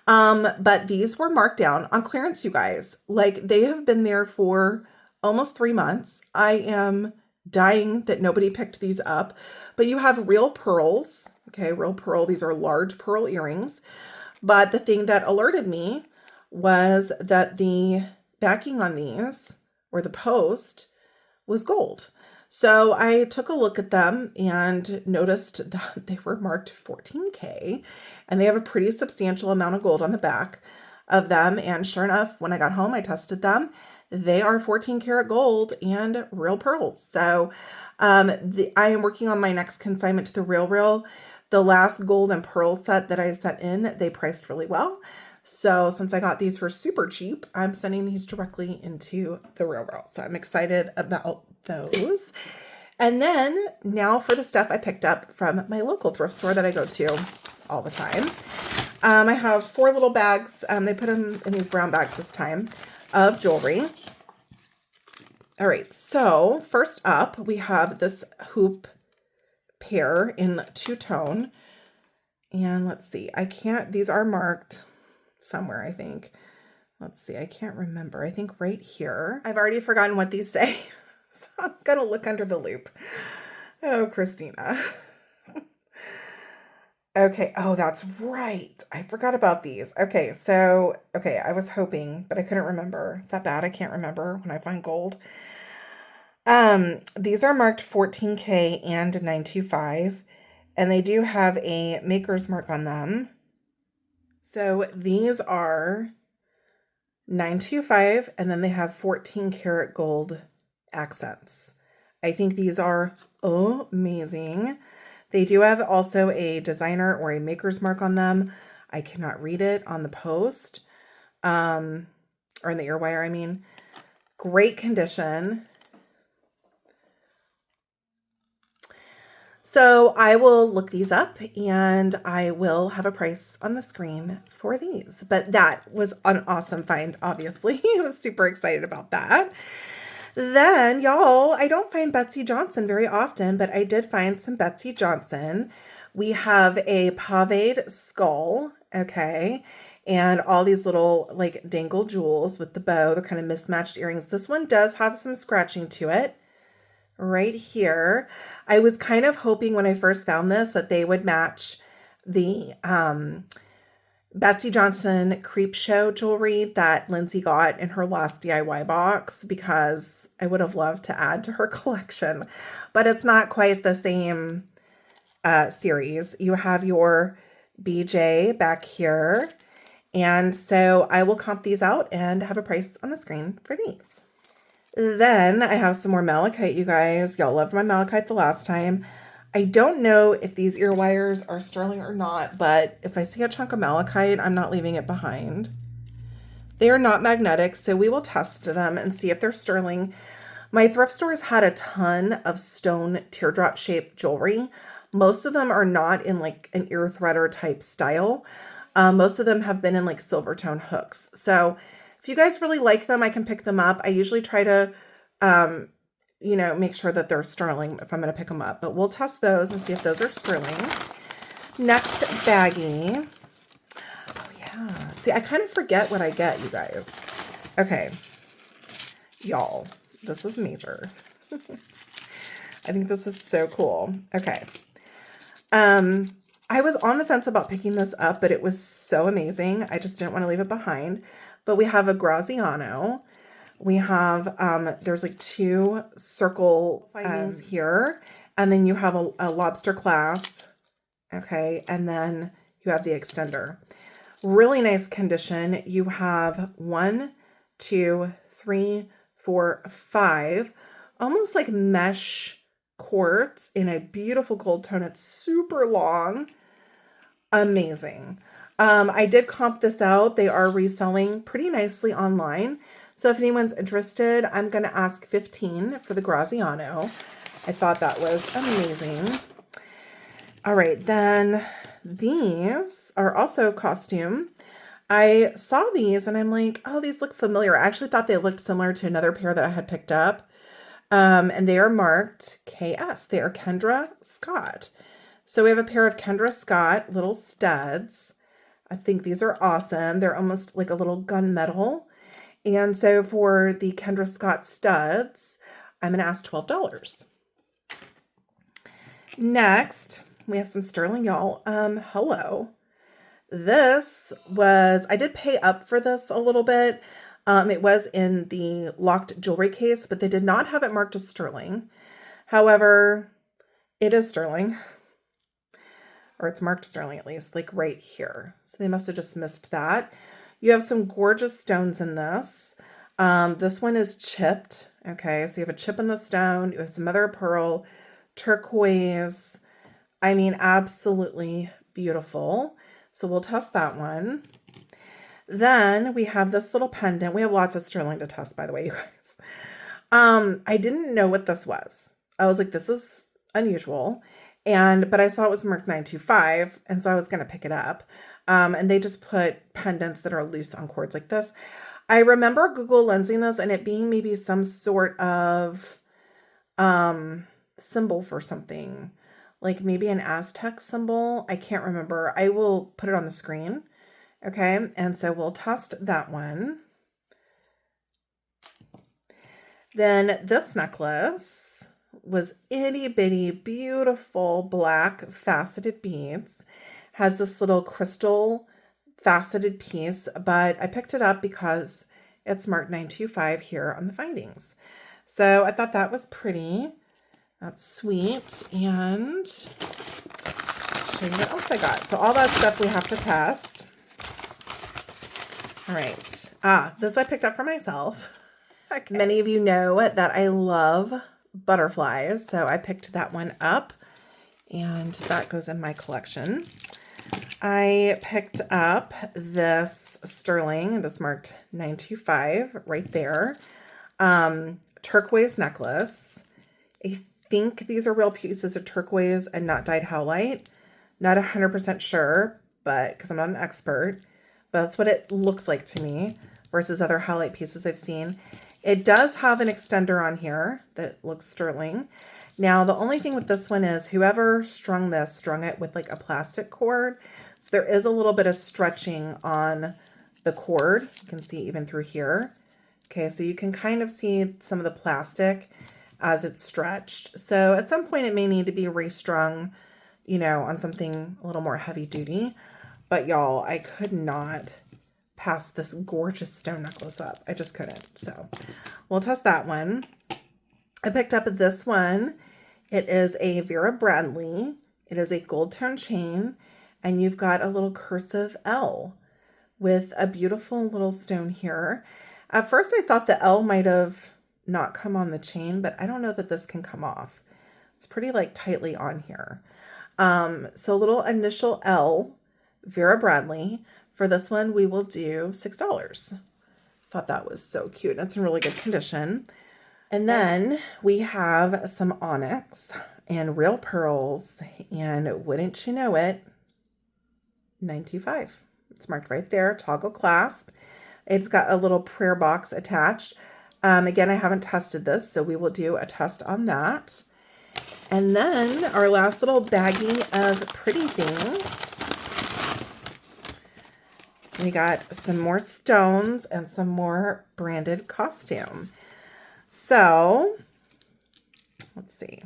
But these were marked down on clearance, you guys. Like, they have been there for almost 3 months. I am dying that nobody picked these up. But you have real pearls. Okay, real pearl. These are large pearl earrings. But the thing that alerted me was that the backing on these, or the post, was gold. So I took a look at them and noticed that they were marked 14K, and they have a pretty substantial amount of gold on the back of them. And sure enough, when I got home, I tested them. They are 14 karat gold and real pearls. So I am working on my next consignment to the Real. The last gold and pearl set that I sent in, they priced really well. So since I got these for super cheap, I'm sending these directly into the Real. So I'm excited about those. And then now for the stuff I picked up from my local thrift store that I go to all the time. I have 4 little bags. They put them in these brown bags this time of jewelry. All right, so first up, we have this hoop pair in two-tone. And let's see, these are marked somewhere, I think. Let's see, I can't remember. I think right here. I've already forgotten what these say, so I'm gonna look under the loop. Oh, Christina. Okay, oh, that's right. I forgot about these. Okay, I was hoping, but I couldn't remember. Is that bad? I can't remember when I find gold. These are marked 14K and 925, and they do have a maker's mark on them. So these are 925, and then they have 14 karat gold accents. I think these are amazing. They do have also a designer or a maker's mark on them. I cannot read it on the post, or in the ear wire, I mean. Great condition. So I will look these up and I will have a price on the screen for these. But that was an awesome find, obviously. I was super excited about that. Then, y'all, I don't find Betsy Johnson very often, but I did find some Betsy Johnson. We have a paved skull, okay, and all these little like dangle jewels with the bow. They're kind of mismatched earrings. This one does have some scratching to it. Right here. I was kind of hoping when I first found this that they would match the Betsy Johnson Creep Show jewelry that Lindsay got in her last DIY box, because I would have loved to add to her collection, but it's not quite the same series. You have your BJ back here, and so I will comp these out and have a price on the screen for these. Then I have some more malachite, you guys. Y'all loved my malachite the last time. I don't know if these ear wires are sterling or not, but if I see a chunk of malachite, I'm not leaving it behind. They are not magnetic, so we will test them and see if they're sterling. My thrift stores had a ton of stone teardrop shaped jewelry. Most of them are not in like an ear threader type style. Most of them have been in like silver tone hooks. So if you guys really like them, I can pick them up. I usually try to, make sure that they're sterling if I'm going to pick them up. But we'll test those and see if those are sterling. Next baggie. Oh, yeah. See, I kind of forget what I get, you guys. Okay. Y'all, this is major. I think this is so cool. Okay. I was on the fence about picking this up, but it was so amazing. I just didn't want to leave it behind. But we have a Graziano. We have, there's like two circle findings here. And then you have a lobster clasp. Okay. And then you have the extender. Really nice condition. You have 1, 2, 3, 4, 5, almost like mesh quartz in a beautiful gold tone. It's super long. Amazing. I did comp this out. They are reselling pretty nicely online. So if anyone's interested, I'm going to ask 15 for the Graziano. I thought that was amazing. All right, then these are also costume. I saw these and I'm like, oh, these look familiar. I actually thought they looked similar to another pair that I had picked up. And they are marked KS. They are Kendra Scott. So we have a pair of Kendra Scott little studs. I think these are awesome. They're almost like a little gunmetal. And so for the Kendra Scott studs, I'm going to ask $12. Next, we have some sterling, y'all. Hello. This was, I did pay up for this a little bit. It was in the locked jewelry case, but they did not have it marked as sterling. However, it is sterling. Or it's marked sterling at least, like right here. So they must have just missed that. You have some gorgeous stones in this. This one is chipped. Okay, so you have a chip in the stone. You have some mother of pearl, turquoise. I mean, absolutely beautiful. So we'll test that one. Then we have this little pendant. We have lots of sterling to test, by the way, you guys. I didn't know what this was. I was like, this is unusual. But I saw it was marked 925, and so I was going to pick it up. And they just put pendants that are loose on cords like this. I remember Google lensing this and it being maybe some sort of symbol for something, like maybe an Aztec symbol. I can't remember. I will put it on the screen. Okay, and so we'll test that one. Then this necklace was itty bitty, beautiful black faceted beads. Has this little crystal faceted piece, but I picked it up because it's marked 925 here on the findings. So I thought that was pretty. That's sweet. And I'll show you what else I got. So all that stuff we have to test. All right. This I picked up for myself. Okay. Many of you know that I love butterflies, so I picked that one up, and that goes in my collection. I picked up this sterling, this marked 925 right there. Turquoise necklace. I think these are real pieces of turquoise and not dyed howlite. Not 100% sure, but because I'm not an expert, but that's what it looks like to me versus other howlite pieces I've seen. It does have an extender on here that looks sterling. Now, the only thing with this one is whoever strung this, strung it with like a plastic cord. So there is a little bit of stretching on the cord. You can see even through here. Okay, so you can kind of see some of the plastic as it's stretched. So at some point it may need to be restrung, you know, on something a little more heavy duty. But y'all, I could not pass this gorgeous stone necklace up. I just couldn't. So we'll test that one. I picked up this one. It is a Vera Bradley. It is a gold tone chain, and you've got a little cursive L with a beautiful little stone here. At first I thought the L might have not come on the chain, but I don't know that this can come off. It's pretty like tightly on here. So a little initial L, Vera Bradley. For this one, we will do $6. Thought that was so cute. It's in really good condition. And then we have some onyx and real pearls, and wouldn't you know it, $9.25. It's marked right there, toggle clasp. It's got a little prayer box attached. Again, I haven't tested this, so we will do a test on that. And then our last little baggie of pretty things. We got some more stones and some more branded costume. So, let's see.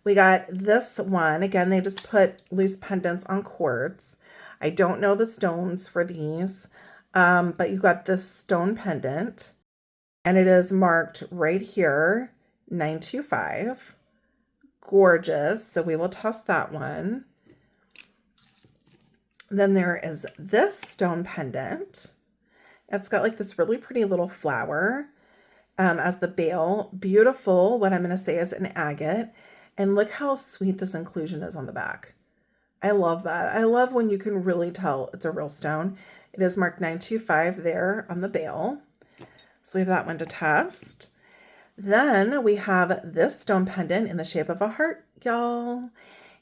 We got this one. Again, they just put loose pendants on cords. I don't know the stones for these, but you got this stone pendant. And it is marked right here, 925. Gorgeous. So we will test that one. Then there is this stone pendant. It's got like this really pretty little flower as the bail. Beautiful, what I'm going to say is an agate. And look how sweet this inclusion is on the back. I love that. I love when you can really tell it's a real stone. It is marked 925 there on the bail. So we have that one to test. Then we have this stone pendant in the shape of a heart, y'all.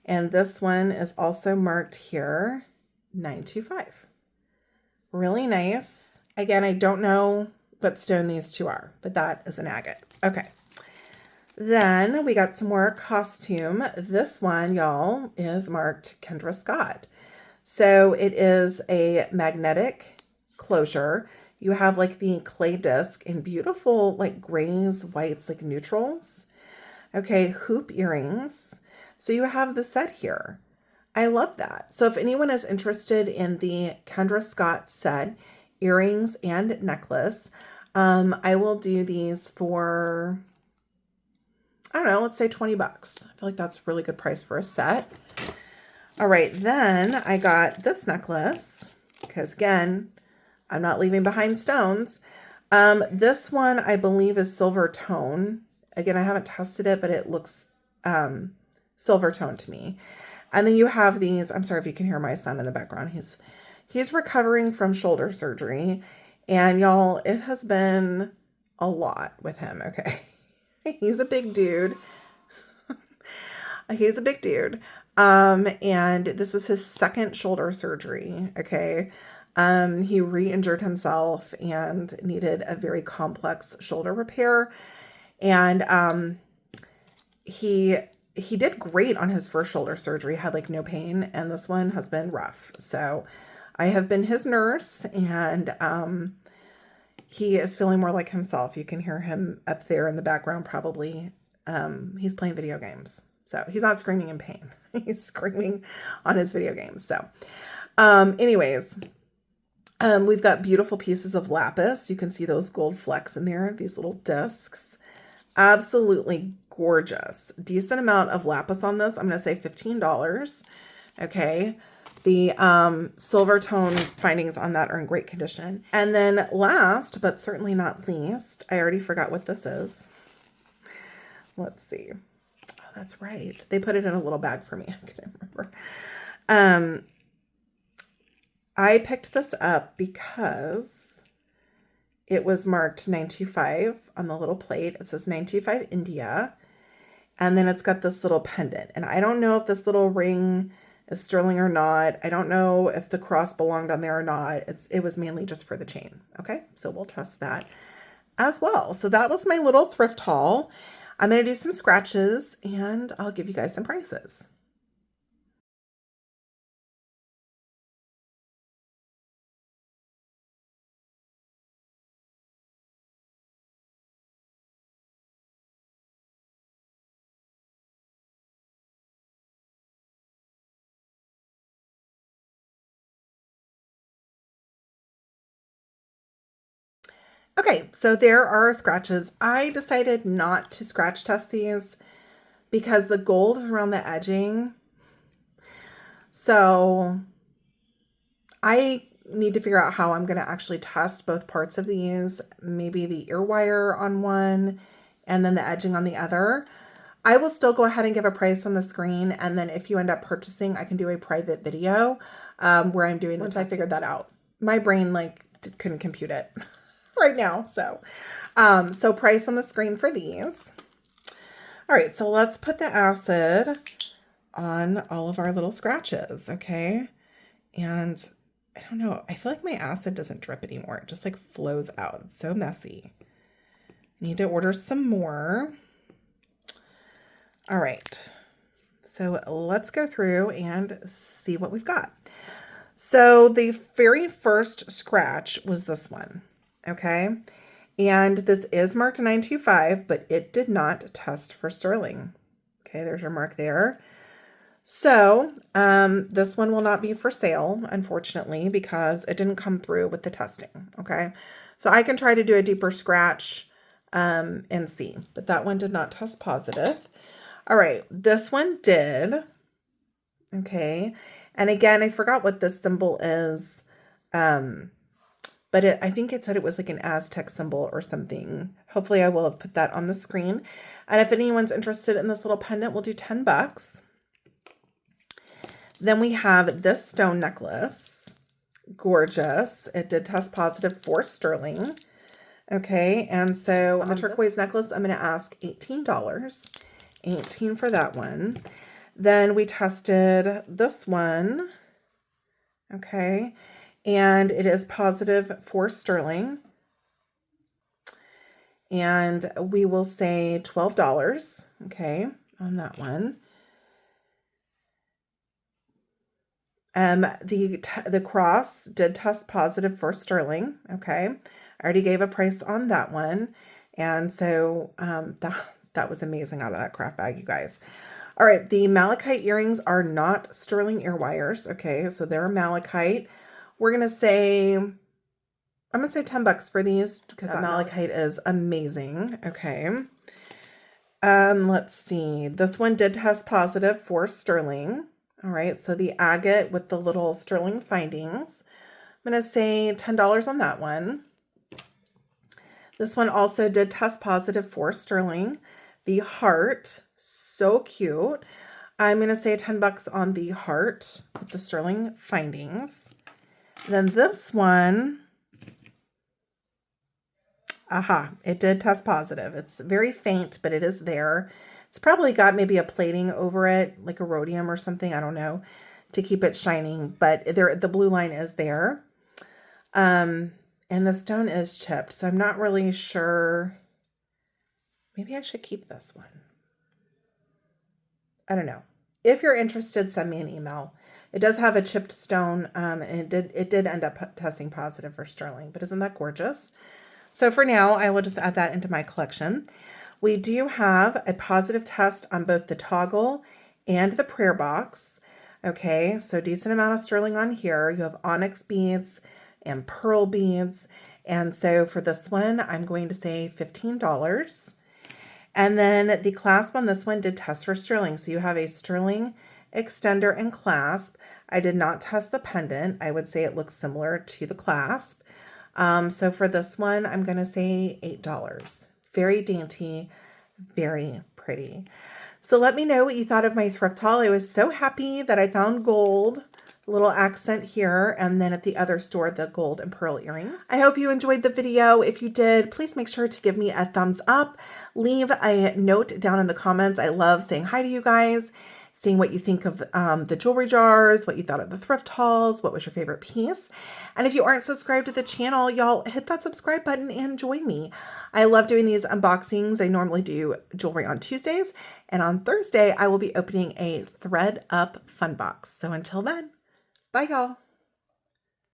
And this one is also marked here, 925. Really nice. Again, I don't know what stone these two are, but that is an agate. Okay. Then we got some more costume. This one, y'all, is marked Kendra Scott. So it is a magnetic closure. You have like the clay disc in beautiful like grays, whites, like neutrals. Okay, hoop earrings. So you have the set here. I love that. So if anyone is interested in the Kendra Scott set, earrings and necklace, I will do these for, I don't know, let's say $20. I feel like that's a really good price for a set. All right, then I got this necklace because again, I'm not leaving behind stones. This one I believe is silver tone. Again, I haven't tested it, but it looks silver tone to me. And then you have these, I'm sorry if you can hear my son in the background. He's recovering from shoulder surgery. And y'all, it has been a lot with him, okay? He's a big dude. He's a big dude. And this is his second shoulder surgery, okay? He re-injured himself and needed a very complex shoulder repair. And he did great on his first shoulder surgery, had like no pain, and this one has been rough. So I have been his nurse, and he is feeling more like himself. You can hear him up there in the background probably. He's playing video games. So he's not screaming in pain. He's screaming on his video games. So anyways, we've got beautiful pieces of lapis. You can see those gold flecks in there, these little discs. Absolutely gorgeous. Decent amount of lapis on this. I'm going to say $15. Okay. The silver tone findings on that are in great condition. And then last, but certainly not least, I already forgot what this is. Let's see. Oh, that's right. They put it in a little bag for me. I couldn't remember. I picked this up because it was marked 925 on the little plate. It says 925 India. And then it's got this little pendant. And I don't know if this little ring is sterling or not. I don't know if the cross belonged on there or not. It was mainly just for the chain. Okay, so we'll test that as well. So that was my little thrift haul. I'm going to do some scratches and I'll give you guys some prices. Okay, so there are our scratches. I decided not to scratch test these because the gold is around the edging. So I need to figure out how I'm going to actually test both parts of these, maybe the ear wire on one and then the edging on the other. I will still go ahead and give a price on the screen. And then if you end up purchasing, I can do a private video where I'm doing once I figured that out. My brain couldn't compute it right now. So price on the screen for these. All right, so let's put the acid on all of our little scratches, okay? And I don't know, I feel like my acid doesn't drip anymore. It just flows out. It's so messy. Need to order some more. All right, so let's go through and see what we've got. So the very first scratch was this one, okay? And this is marked 925, but it did not test for sterling. Okay, there's your mark there. So this one will not be for sale, unfortunately, because it didn't come through with the testing, okay? So I can try to do a deeper scratch and see, but that one did not test positive. All right, this one did, okay? And again, I forgot what this symbol is, but I think it said it was like an Aztec symbol or something. Hopefully I will have put that on the screen. And if anyone's interested in this little pendant, we'll do $10. Then we have this stone necklace. Gorgeous. It did test positive for sterling. Okay, and so on the turquoise necklace, I'm going to ask $18. $18 for that one. Then we tested this one. Okay, and it is positive for sterling. And we will say $12, okay, on that one. The cross did test positive for sterling, okay. I already gave a price on that one. And so that was amazing out of that craft bag, you guys. All right, the malachite earrings are not sterling ear wires, okay, so they're malachite. We're going to say, I'm going to say $10 for these because that malachite is amazing, okay. Let's see. This one did test positive for sterling. All right, so the agate with the little sterling findings. I'm going to say $10 on that one. This one also did test positive for sterling. The heart, so cute. I'm going to say $10 on the heart with the sterling findings. Then this one, it did test positive. It's very faint, but it is there. It's probably got maybe a plating over it, like a rhodium or something, I don't know, to keep it shining, but the blue line is there. And the stone is chipped, so I'm not really sure. Maybe I should keep this one. I don't know. If you're interested, send me an email. It does have a chipped stone, and it did end up testing positive for sterling, but isn't that gorgeous? So for now, I will just add that into my collection. We do have a positive test on both the toggle and the prayer box. Okay, so decent amount of sterling on here. You have onyx beads and pearl beads. And so for this one, I'm going to say $15. And then the clasp on this one did test for sterling. So you have a sterling extender and clasp. I did not test the pendant. I would say it looks similar to the clasp. So for this one, I'm going to say $8. Very dainty, very pretty. So let me know what you thought of my thrift haul. I was so happy that I found gold, a little accent here, and then at the other store, the gold and pearl earrings. I hope you enjoyed the video. If you did, please make sure to give me a thumbs up. Leave a note down in the comments. I love saying hi to you guys, seeing what you think of the jewelry jars, what you thought of the thrift hauls, what was your favorite piece. And if you aren't subscribed to the channel, y'all hit that subscribe button and join me. I love doing these unboxings. I normally do jewelry on Tuesdays, and on Thursday, I will be opening a thread up fun box. So until then, bye y'all.